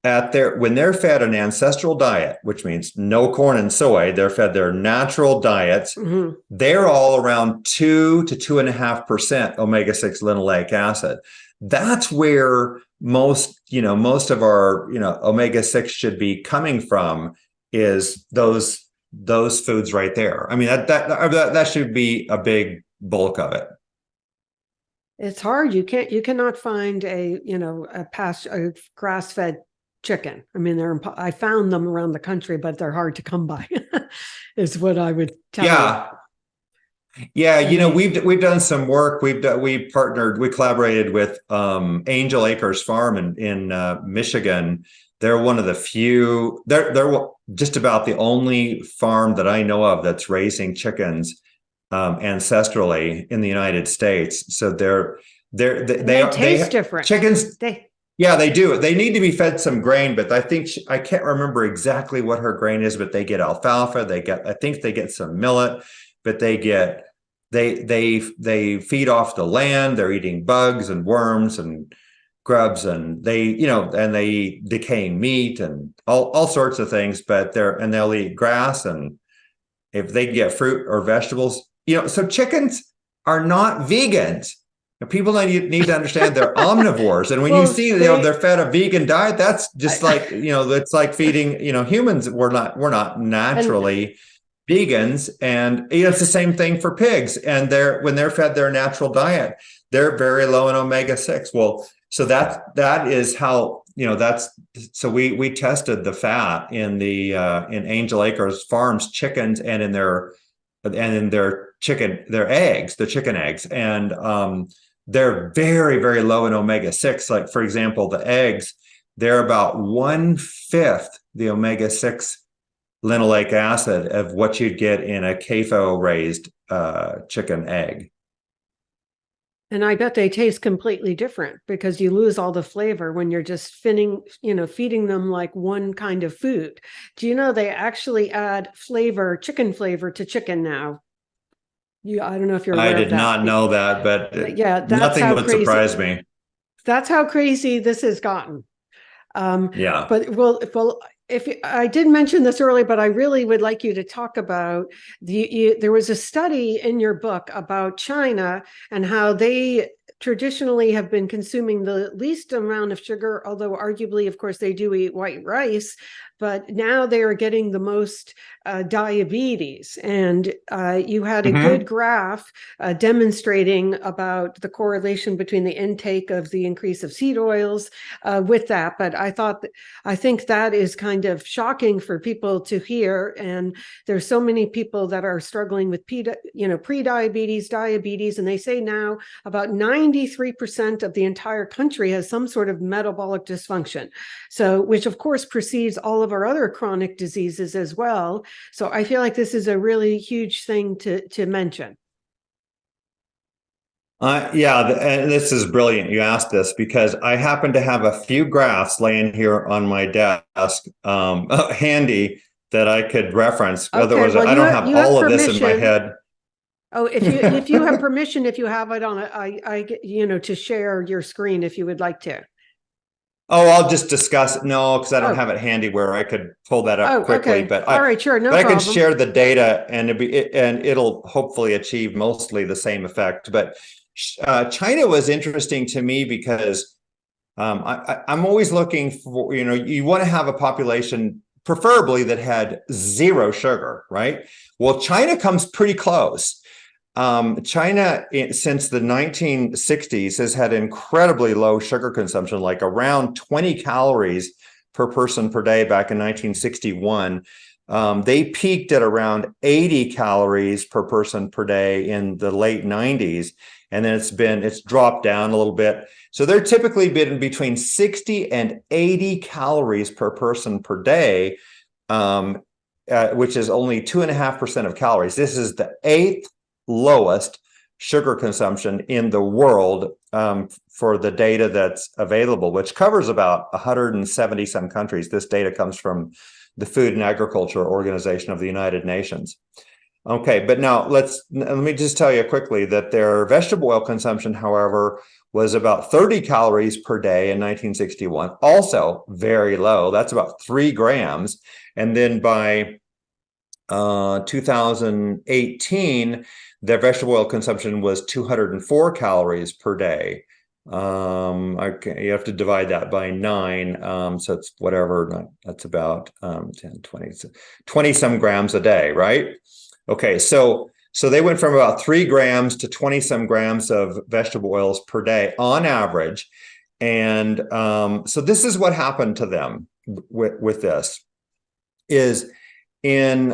when they're fed an ancestral diet, which means no corn and soy, they're fed their natural diets. Mm-hmm. They're all around 2 to 2.5% omega-6 linoleic acid. That's where most of our omega-6 should be coming from, is those foods right there. I mean, that should be a big bulk of it. It's hard. You cannot find a grass-fed chicken. I mean, I found them around the country, but they're hard to come by, is what I would tell you. Yeah, we've done some work. We collaborated with Angel Acres Farm in Michigan. They're one of the few. They're just about the only farm that I know of that's raising chickens ancestrally in the United States. So they taste different. Chickens. Yeah, they do. They need to be fed some grain, but I can't remember exactly what her grain is, but they get alfalfa. I think they get some millet, but they feed off the land. They're eating bugs and worms and grubs, and they eat decaying meat and all sorts of things, but they'll eat grass, and if they get fruit or vegetables, so chickens are not vegans. People need to understand they're omnivores. And when you see they're fed a vegan diet, that's just it's like feeding, humans. We're not naturally vegans. And it's the same thing for pigs. And when they're fed their natural diet, they're very low in omega-6. Well, so that is how, so we tested the fat in Angel Acres Farms chickens and in their eggs, the chicken eggs. And they're very, very low in omega-6. Like, for example, the eggs, they're about 1/5 the omega-6 linoleic acid of what you'd get in a CAFO raised chicken egg. And I bet they taste completely different, because you lose all the flavor when you're just feeding them like one kind of food. Do you know they actually add chicken flavor to chicken now? I don't know if you're aware of that. I did not know that, but yeah, nothing would surprise me. That's how crazy this has gotten. Yeah. But well, if I did mention this earlier, but I really would like you to talk about there was a study in your book about China and how they traditionally have been consuming the least amount of sugar, although arguably, of course, they do eat white rice, but now they are getting the most diabetes. And you had a good graph demonstrating about the correlation between the intake of the increase of seed oils with that. But I think that is kind of shocking for people to hear. And there's so many people that are struggling with pre-diabetes, diabetes, and they say now about 93% of the entire country has some sort of metabolic dysfunction. So, which of course precedes all of our other chronic diseases as well. So I feel like this is a really huge thing to mention. And this is brilliant. You asked this because I happen to have a few graphs laying here on my desk, handy, that I could reference. Okay, Otherwise, well, I don't have all of this in my head. Oh, if you have permission, if you have it on to share your screen if you would like to. Oh, I'll just discuss it. No, because I don't have it handy where I could pull that up quickly. Okay. But all right, sure, no but problem. I can share the data, and it'll hopefully achieve mostly the same effect. But China was interesting to me because I'm always looking for, you want to have a population preferably that had zero sugar, right? Well, China comes pretty close. China, since the 1960s, has had incredibly low sugar consumption, like around 20 calories per person per day back in 1961. They peaked at around 80 calories per person per day in the late 90s. And then it's dropped down a little bit. So they're typically been between 60 and 80 calories per person per day, which is only 2.5% of calories. This is the 8th lowest sugar consumption in the world for the data that's available, which covers about 170 some countries. This data comes from the Food and Agriculture Organization of the United Nations. Okay, but now let me just tell you quickly that their vegetable oil consumption, however, was about 30 calories per day in 1961, also very low. That's about 3 grams. And then by 2018, their vegetable oil consumption was 204 calories per day. You have to divide that by 9. So it's whatever, that's about 10, 20 some grams a day, right? Okay, so they went from about 3 grams to 20 some grams of vegetable oils per day on average. And so this is what happened to them with this is in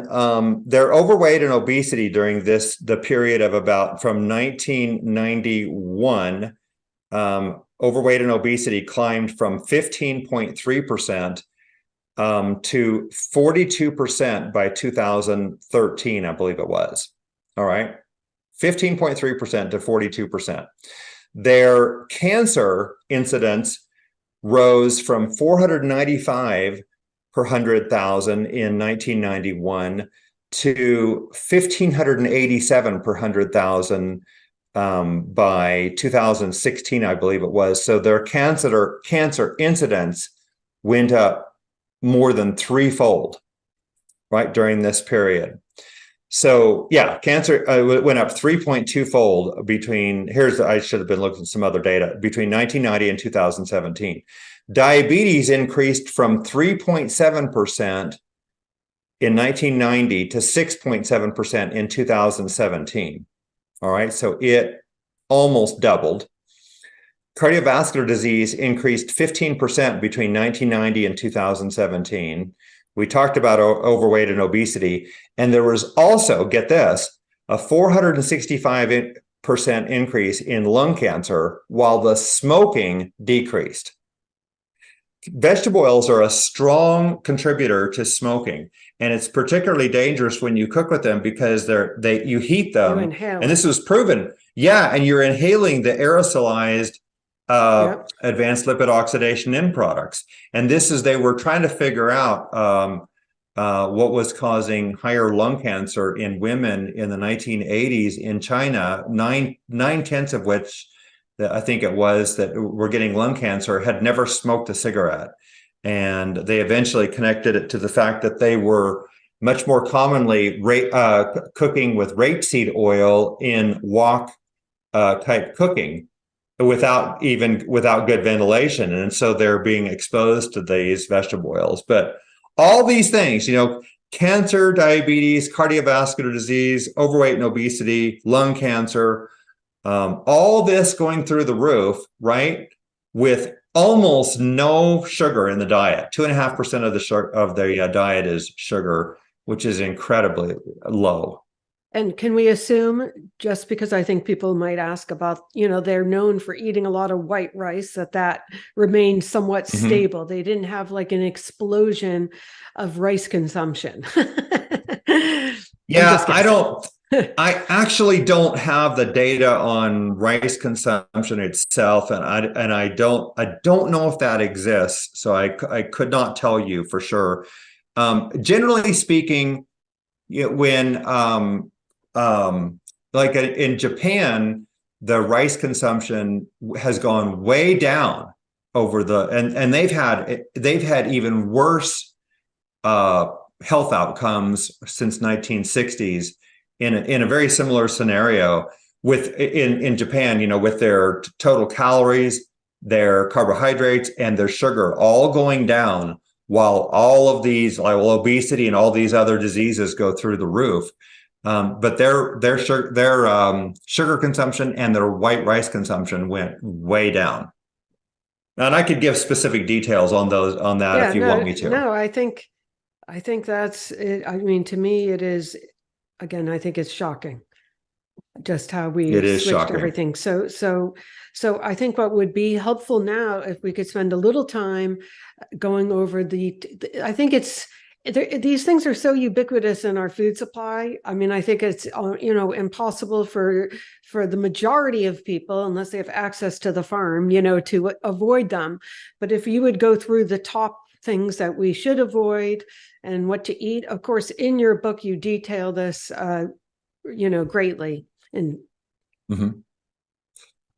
their overweight and obesity during the period of about from 1991, overweight and obesity climbed from 15.3% to 42% by 2013, I believe it was. All right, 15.3% to 42%. Their cancer incidence rose from 495 per 100,000 in 1991 to 1,587 per 100,000 by 2016, I believe it was. So their cancer incidence went up more than 3-fold, right, during this period. So yeah, cancer went up 3.2-fold between, I should have been looking at some other data, between 1990 and 2017. Diabetes increased from 3.7% in 1990 to 6.7% in 2017. All right, so it almost doubled. Cardiovascular disease increased 15% between 1990 and 2017. We talked about overweight and obesity, and there was also, get this, a 465% increase in lung cancer while the smoking decreased. Vegetable oils are a strong contributor to smoking, and it's particularly dangerous when you cook with them because you heat them, and this was proven. Yeah, and you're inhaling the aerosolized advanced lipid oxidation end products, and they were trying to figure out what was causing higher lung cancer in women in the 1980s in China. 9/10 of which, I think it was, that were getting lung cancer had never smoked a cigarette. And they eventually connected it to the fact that they were much more commonly cooking with rapeseed oil in wok type cooking without good ventilation. And so they're being exposed to these vegetable oils. But all these things, cancer, diabetes, cardiovascular disease, overweight and obesity, lung cancer, all this going through the roof, right? With almost no sugar in the diet. 2.5% of the diet is sugar, which is incredibly low. And can we assume, just because I think people might ask about, they're known for eating a lot of white rice, that remained somewhat stable. They didn't have like an explosion of rice consumption. Yeah, I actually don't have the data on rice consumption itself, and I don't know if that exists. So I could not tell you for sure. Generally speaking, when like in Japan, the rice consumption has gone way down over and they've had even worse health outcomes since 1960s in a very similar scenario in Japan, with their total calories, their carbohydrates, and their sugar all going down, while all of these, like obesity and all these other diseases, go through the roof. But their sugar consumption and their white rice consumption went way down. And I could give specific details on that if you want me to. No, I think that's it. I mean, to me, it is, again, I think it's shocking just how we switched everything. So I think what would be helpful now, if we could spend a little time going over I think these things are so ubiquitous in our food supply. I mean, I think it's, impossible for the majority of people, unless they have access to the farm, to avoid them. But if you would go through the top things that we should avoid and what to eat, of course, in your book, you detail this, greatly. And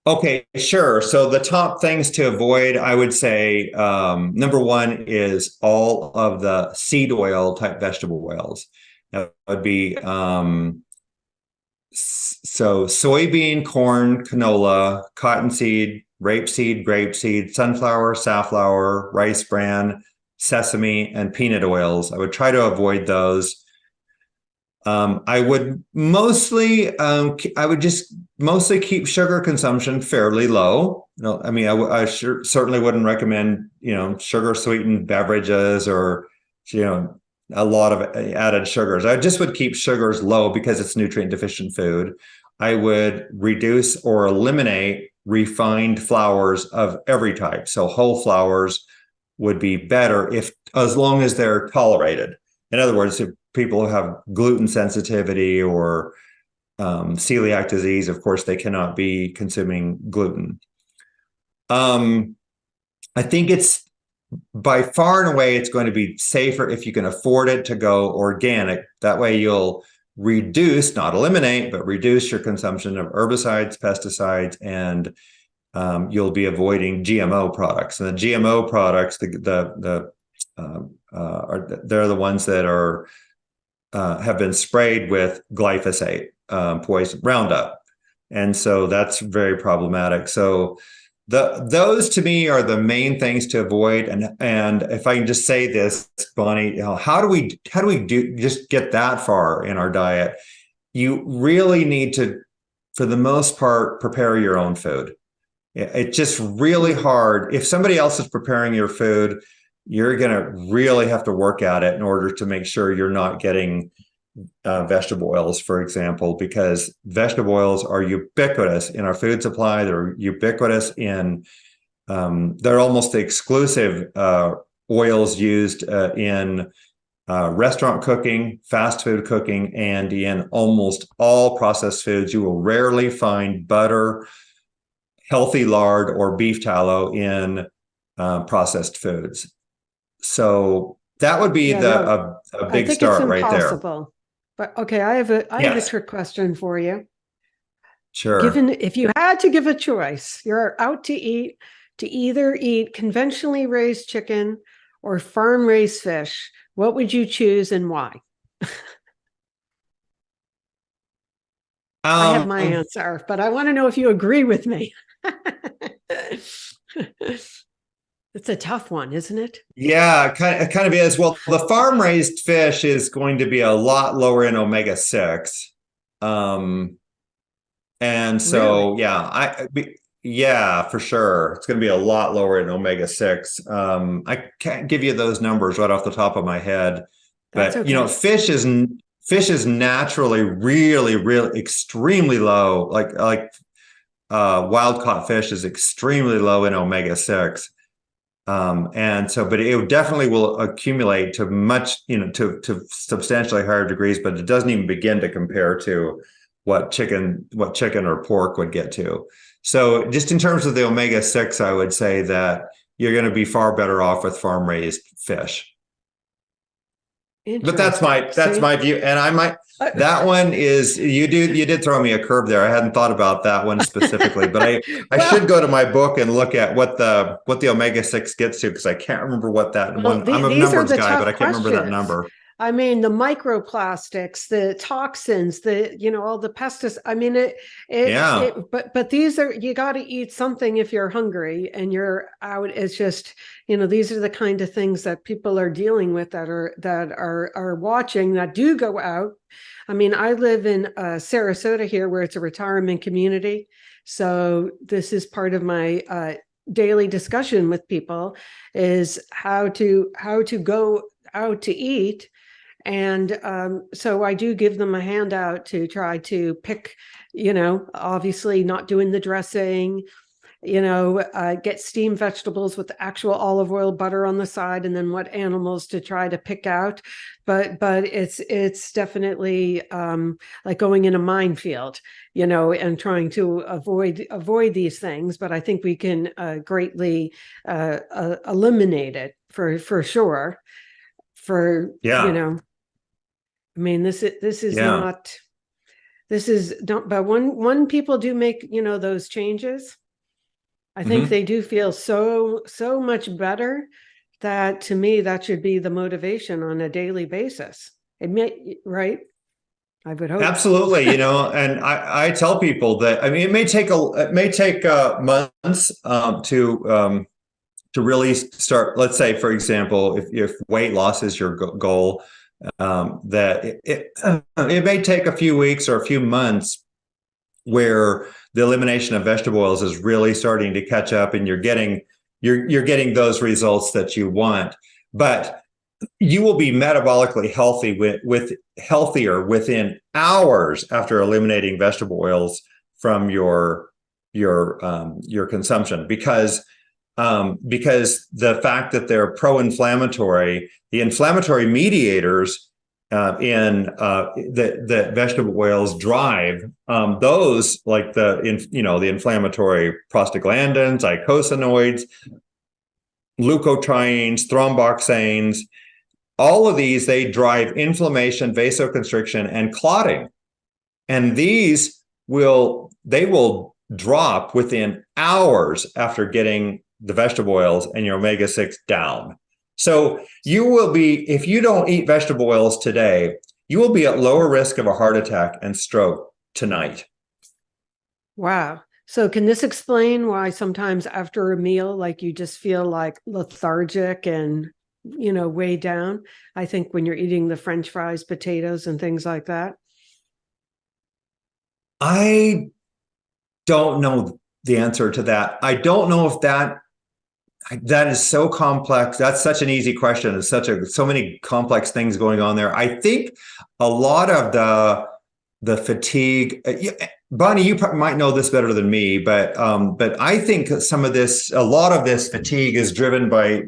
Okay, sure. So the top things to avoid, I would say, number one is all of the seed oil type vegetable oils. That would be so soybean, corn, canola, cottonseed, rapeseed, grapeseed, sunflower, safflower, rice bran, sesame, and peanut oils. I would try to avoid those. I would just mostly keep sugar consumption fairly low. I mean, I certainly wouldn't recommend, sugar sweetened beverages or, a lot of added sugars. I just would keep sugars low because it's nutrient deficient food. I would reduce or eliminate refined flours of every type. So whole flours would be better as long as they're tolerated. In other words, if people who have gluten sensitivity or celiac disease, of course, they cannot be consuming gluten. I think it's by far and away, it's going to be safer if you can afford it to go organic. That way you'll reduce, not eliminate, but reduce your consumption of herbicides, pesticides, and you'll be avoiding GMO products. And the GMO products, they're the ones that have been sprayed with glyphosate, poison, Roundup, and so that's very problematic. So those to me are the main things to avoid. And if I can just say this, Bonni, how do we just get that far in our diet? You really need to, for the most part, prepare your own food. It's just really hard. If somebody else is preparing your food, you're going to really have to work at it in order to make sure you're not getting vegetable oils, for example, because vegetable oils are ubiquitous in our food supply. They're ubiquitous they're almost the exclusive oils used in restaurant cooking, fast food cooking, and in almost all processed foods. You will rarely find butter, healthy lard, or beef tallow in processed foods. So that would be a big start right there. But okay, I have a trick question for you. Sure. If you had to give a choice, you're out to eat, to either eat conventionally raised chicken or farm raised fish, what would you choose and why? I have my answer, but I want to know if you agree with me. It's a tough one, isn't it? Yeah, it kind of is. Well, the farm raised fish is going to be a lot lower in omega-6. And so, Really? yeah, for sure. It's going to be a lot lower in omega-6. I can't give you those numbers right off the top of my head, That's but you know, okay. fish is naturally really, really extremely low. Wild caught fish is extremely low in omega-6. And so, but it definitely will accumulate to to substantially higher degrees, but it doesn't even begin to compare to what chicken or pork would get to. So just in terms of the omega-6, I would say that you're going to be far better off with farm raised fish. But that's my view. And I might, that one is, you did throw me a curve there. I hadn't thought about that one specifically, but I should go to my book and look at what the omega-6 gets to, because I can't remember what that one, I'm a numbers guy, but I can't remember that number. I mean, the microplastics, the toxins, all the pesticides. I mean, but these are, you got to eat something if you're hungry and you're out. It's just, these are the kind of things that people are dealing with that are watching, that do go out. I mean, I live in Sarasota here, where it's a retirement community. So this is part of my daily discussion with people, is how to go out to eat. And so I do give them a handout to try to pick, obviously not doing the dressing, get steamed vegetables with the actual olive oil butter on the side, and then what animals to try to pick out. But it's definitely like going in a minefield, and trying to avoid these things. But I think we can greatly eliminate it for sure. I mean, this is not, but when people do make, those changes, I think they do feel so much better, that to me, that should be the motivation on a daily basis. Right? I would hope. Absolutely. And I tell people that, I mean, it may take months to really start. Let's say, for example, if weight loss is your goal, that it may take a few weeks or a few months, where the elimination of vegetable oils is really starting to catch up, and you're getting those results that you want. But you will be metabolically healthier within hours after eliminating vegetable oils from your consumption, because the fact that they're pro-inflammatory, the inflammatory mediators that vegetable oils drive, those, like the inflammatory prostaglandins, eicosanoids, leukotrienes, thromboxanes, all of these, they drive inflammation, vasoconstriction, and clotting. And these will drop within hours after getting the vegetable oils and your omega-6 down. So you will be, if you don't eat vegetable oils today, you will be at lower risk of a heart attack and stroke tonight. Wow. So can this explain why sometimes after a meal, like, you just feel like lethargic and, way down? I think when you're eating the French fries, potatoes, and things like that. I don't know the answer to that. I don't know if that is so complex. That's such an easy question. There's so many complex things going on there. I think a lot of the fatigue, Bonni, you might know this better than me, but I think a lot of this fatigue is driven by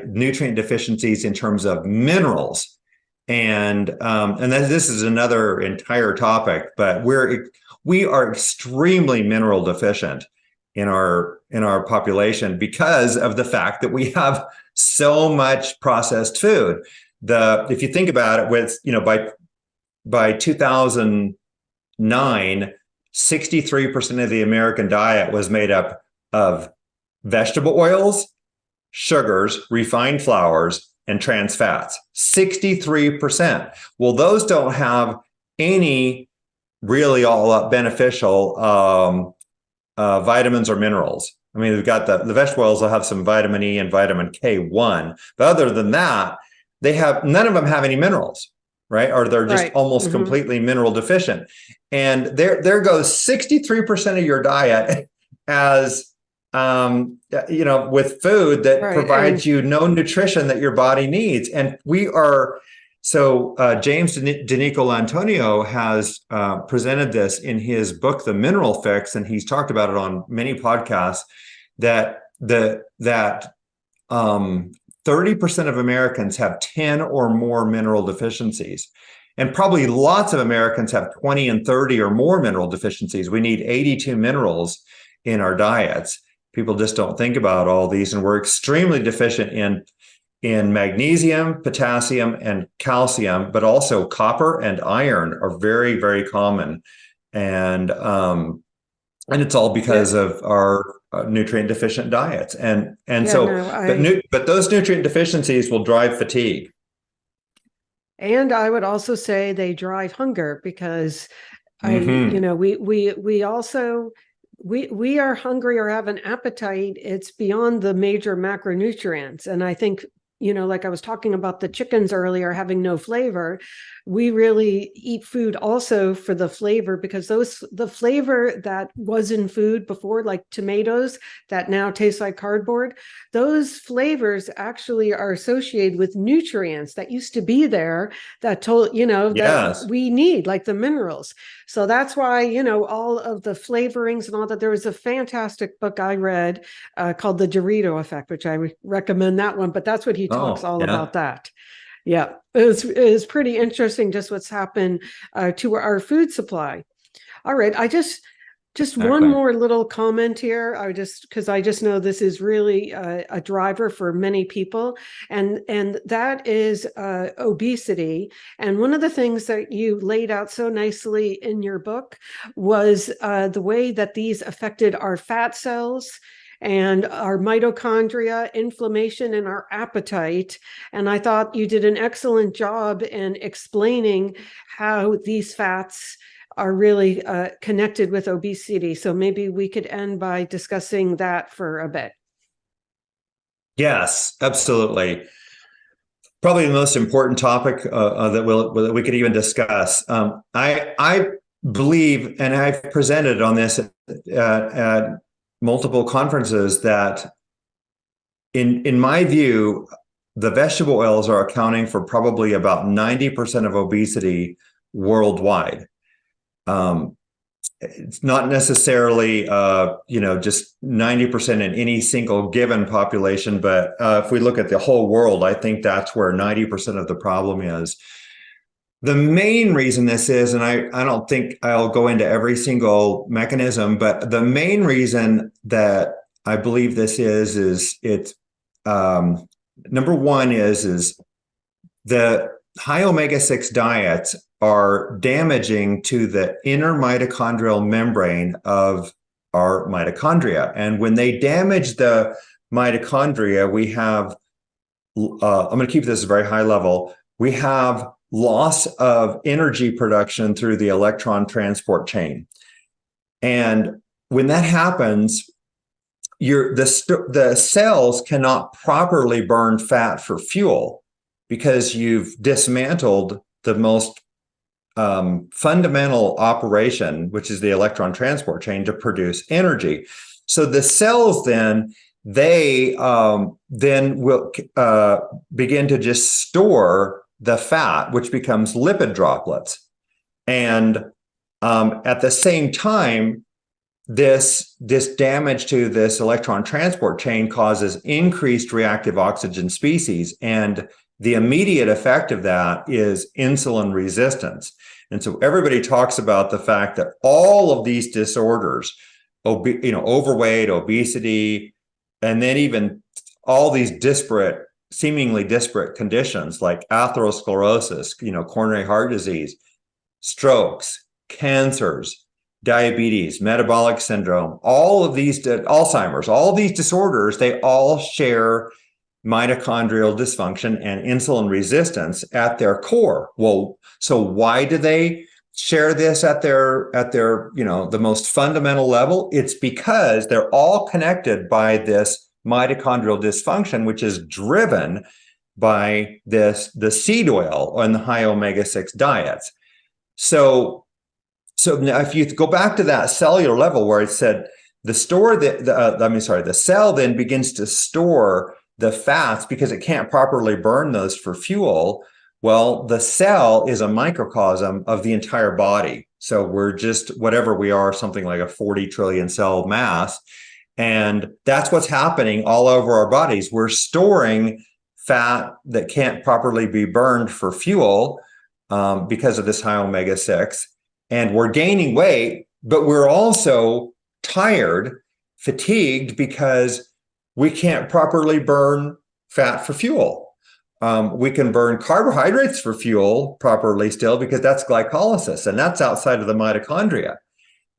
nutrient deficiencies in terms of minerals. And then this is another entire topic, but we are extremely mineral deficient in our population, because of the fact that we have so much processed food. If you think about it, by 2009, 63% of the American diet was made up of vegetable oils sugars, refined flours, and trans fats. 63%. Well, those don't have any really all up beneficial vitamins or minerals. I mean, we've got the vegetable oils will have some vitamin E and vitamin K1, but other than that, none of them have any minerals, right? Or they're just almost completely mineral deficient. And there goes 63% of your diet as with food that provides you no nutrition that your body needs. And James DiNicolantonio has presented this in his book, The Mineral Fix, and he's talked about it on many podcasts, that 30% of Americans have 10 or more mineral deficiencies. And probably lots of Americans have 20 and 30 or more mineral deficiencies. We need 82 minerals in our diets. People just don't think about all these, and we're extremely deficient in magnesium, potassium, and calcium, but also copper and iron are very, very common. And it's all because of our nutrient deficient diets. But those nutrient deficiencies will drive fatigue. And I would also say they drive hunger, because we also are hungry or have an appetite. It's beyond the major macronutrients. And I think, like I was talking about the chickens earlier having no flavor, we really eat food also for the flavor, because the flavor that was in food before, like tomatoes that now taste like cardboard, those flavors actually are associated with nutrients that used to be there that that we need, like the minerals. So that's why, all of the flavorings and all that. There was a fantastic book I read called The Dorito Effect, which I recommend that one, but that's what he talks about that. Yeah, it was pretty interesting, just what's happened to our food supply. All right, I just one more little comment here. Because I just know this is really a driver for many people, and that is obesity. And one of the things that you laid out so nicely in your book was the way that these affected our fat cells and our mitochondria, inflammation, and our appetite. And I thought you did an excellent job in explaining how these fats are really connected with obesity. So maybe we could end by discussing that for a bit. Yes, absolutely. Probably the most important topic that we could even discuss. I believe, and I've presented on this at multiple conferences, that in my view, the vegetable oils are accounting for probably about 90% of obesity worldwide. It's not necessarily, just 90% in any single given population, but if we look at the whole world, I think that's where 90% of the problem is. The main reason this is, and I don't think I'll go into every single mechanism, but the main reason that I believe this is it's number one is the high omega-6 diets are damaging to the inner mitochondrial membrane of our mitochondria. And when they damage the mitochondria, we have, I'm going to keep this very high level, we have loss of energy production through the electron transport chain. And when that happens, the cells cannot properly burn fat for fuel, because you've dismantled the most fundamental operation, which is the electron transport chain, to produce energy. So the cells then will begin to just store the fat, which becomes lipid droplets. And at the same time, this damage to this electron transport chain causes increased reactive oxygen species. And the immediate effect of that is insulin resistance. And so everybody talks about the fact that all of these disorders, overweight, obesity, and then even all these seemingly disparate conditions like atherosclerosis, coronary heart disease, strokes, cancers, diabetes, metabolic syndrome, all of these, Alzheimer's, all these disorders, they all share mitochondrial dysfunction and insulin resistance at their core. Well, so why do they share this at their, the most fundamental level? It's because they're all connected by this mitochondrial dysfunction, which is driven by the seed oil and the high omega-6 diets. So now if you go back to that cellular level where it said the cell then begins to store the fats because it can't properly burn those for fuel. Well, the cell is a microcosm of the entire body. So we're just, whatever we are, something like a 40 trillion cell mass. And that's what's happening all over our bodies. We're storing fat that can't properly be burned for fuel because of this high omega-6. And we're gaining weight, but we're also tired, fatigued, because we can't properly burn fat for fuel. We can burn carbohydrates for fuel properly still, because that's glycolysis, and that's outside of the mitochondria.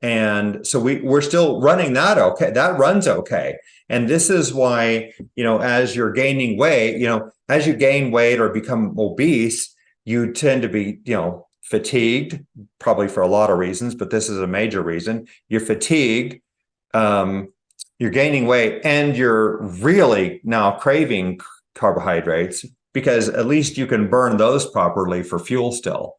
And so we're still running that okay. That runs okay. And this is why, as you're gaining weight, as you gain weight or become obese, you tend to be, fatigued, probably for a lot of reasons, but this is a major reason. You're fatigued, you're gaining weight, and you're really now craving carbohydrates, because at least you can burn those properly for fuel still.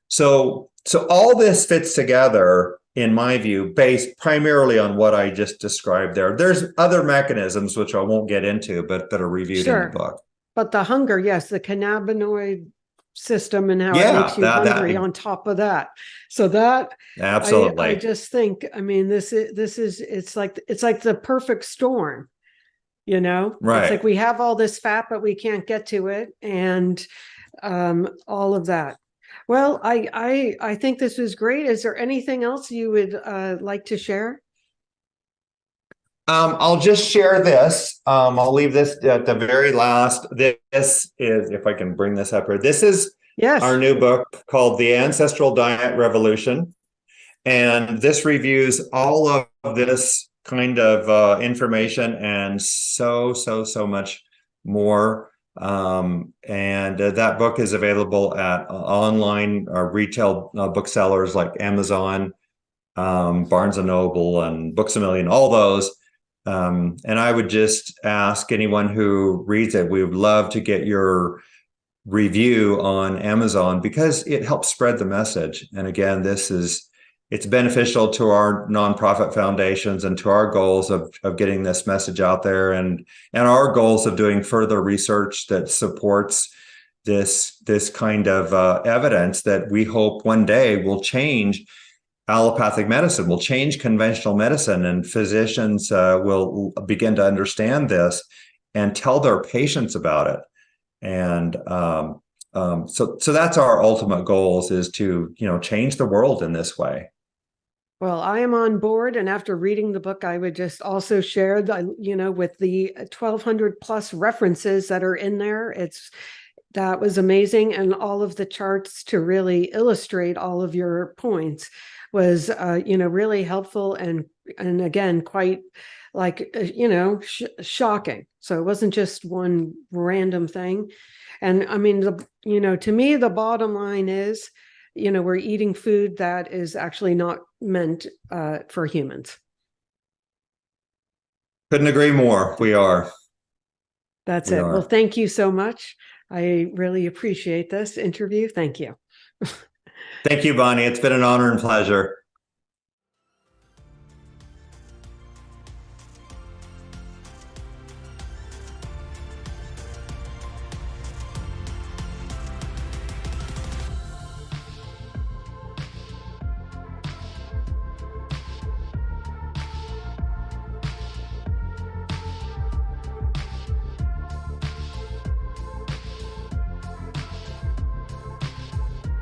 So all this fits together, in my view, based primarily on what I just described there. There's other mechanisms, which I won't get into, but that are reviewed in the book. But the hunger, yes, the cannabinoid system and how it makes you hungry on top of that. So that absolutely, I just think, it's like the perfect storm, right? It's like we have all this fat, but we can't get to it, and all of that. Well, I think this was great. Is there anything else you would like to share? I'll just share this. I'll leave this at the very last. This is, if I can bring this up here, this is our new book called The Ancestral Diet Revolution. And this reviews all of this kind of information and so much more. And that book is available at online retail booksellers like Amazon, Barnes & Noble, and Books A Million, all those. And I would just ask anyone who reads it, we would love to get your review on Amazon, because it helps spread the message. And again, it's beneficial to our nonprofit foundations and to our goals of getting this message out there, and our goals of doing further research that supports this kind of evidence that we hope one day will change allopathic medicine, will change conventional medicine, and physicians will begin to understand this and tell their patients about it. And so that's our ultimate goals, is to change the world in this way. Well, I am on board, and after reading the book, I would just also share with the 1,200 plus references that are in there. That was amazing, and all of the charts to really illustrate all of your points was really helpful, and again quite shocking. So it wasn't just one random thing. And to me, the bottom line is, we're eating food that is actually not meant for humans. Couldn't agree more. We are. That's it. Well, thank you so much. I really appreciate this interview. Thank you. Thank you, Bonni. It's been an honor and pleasure.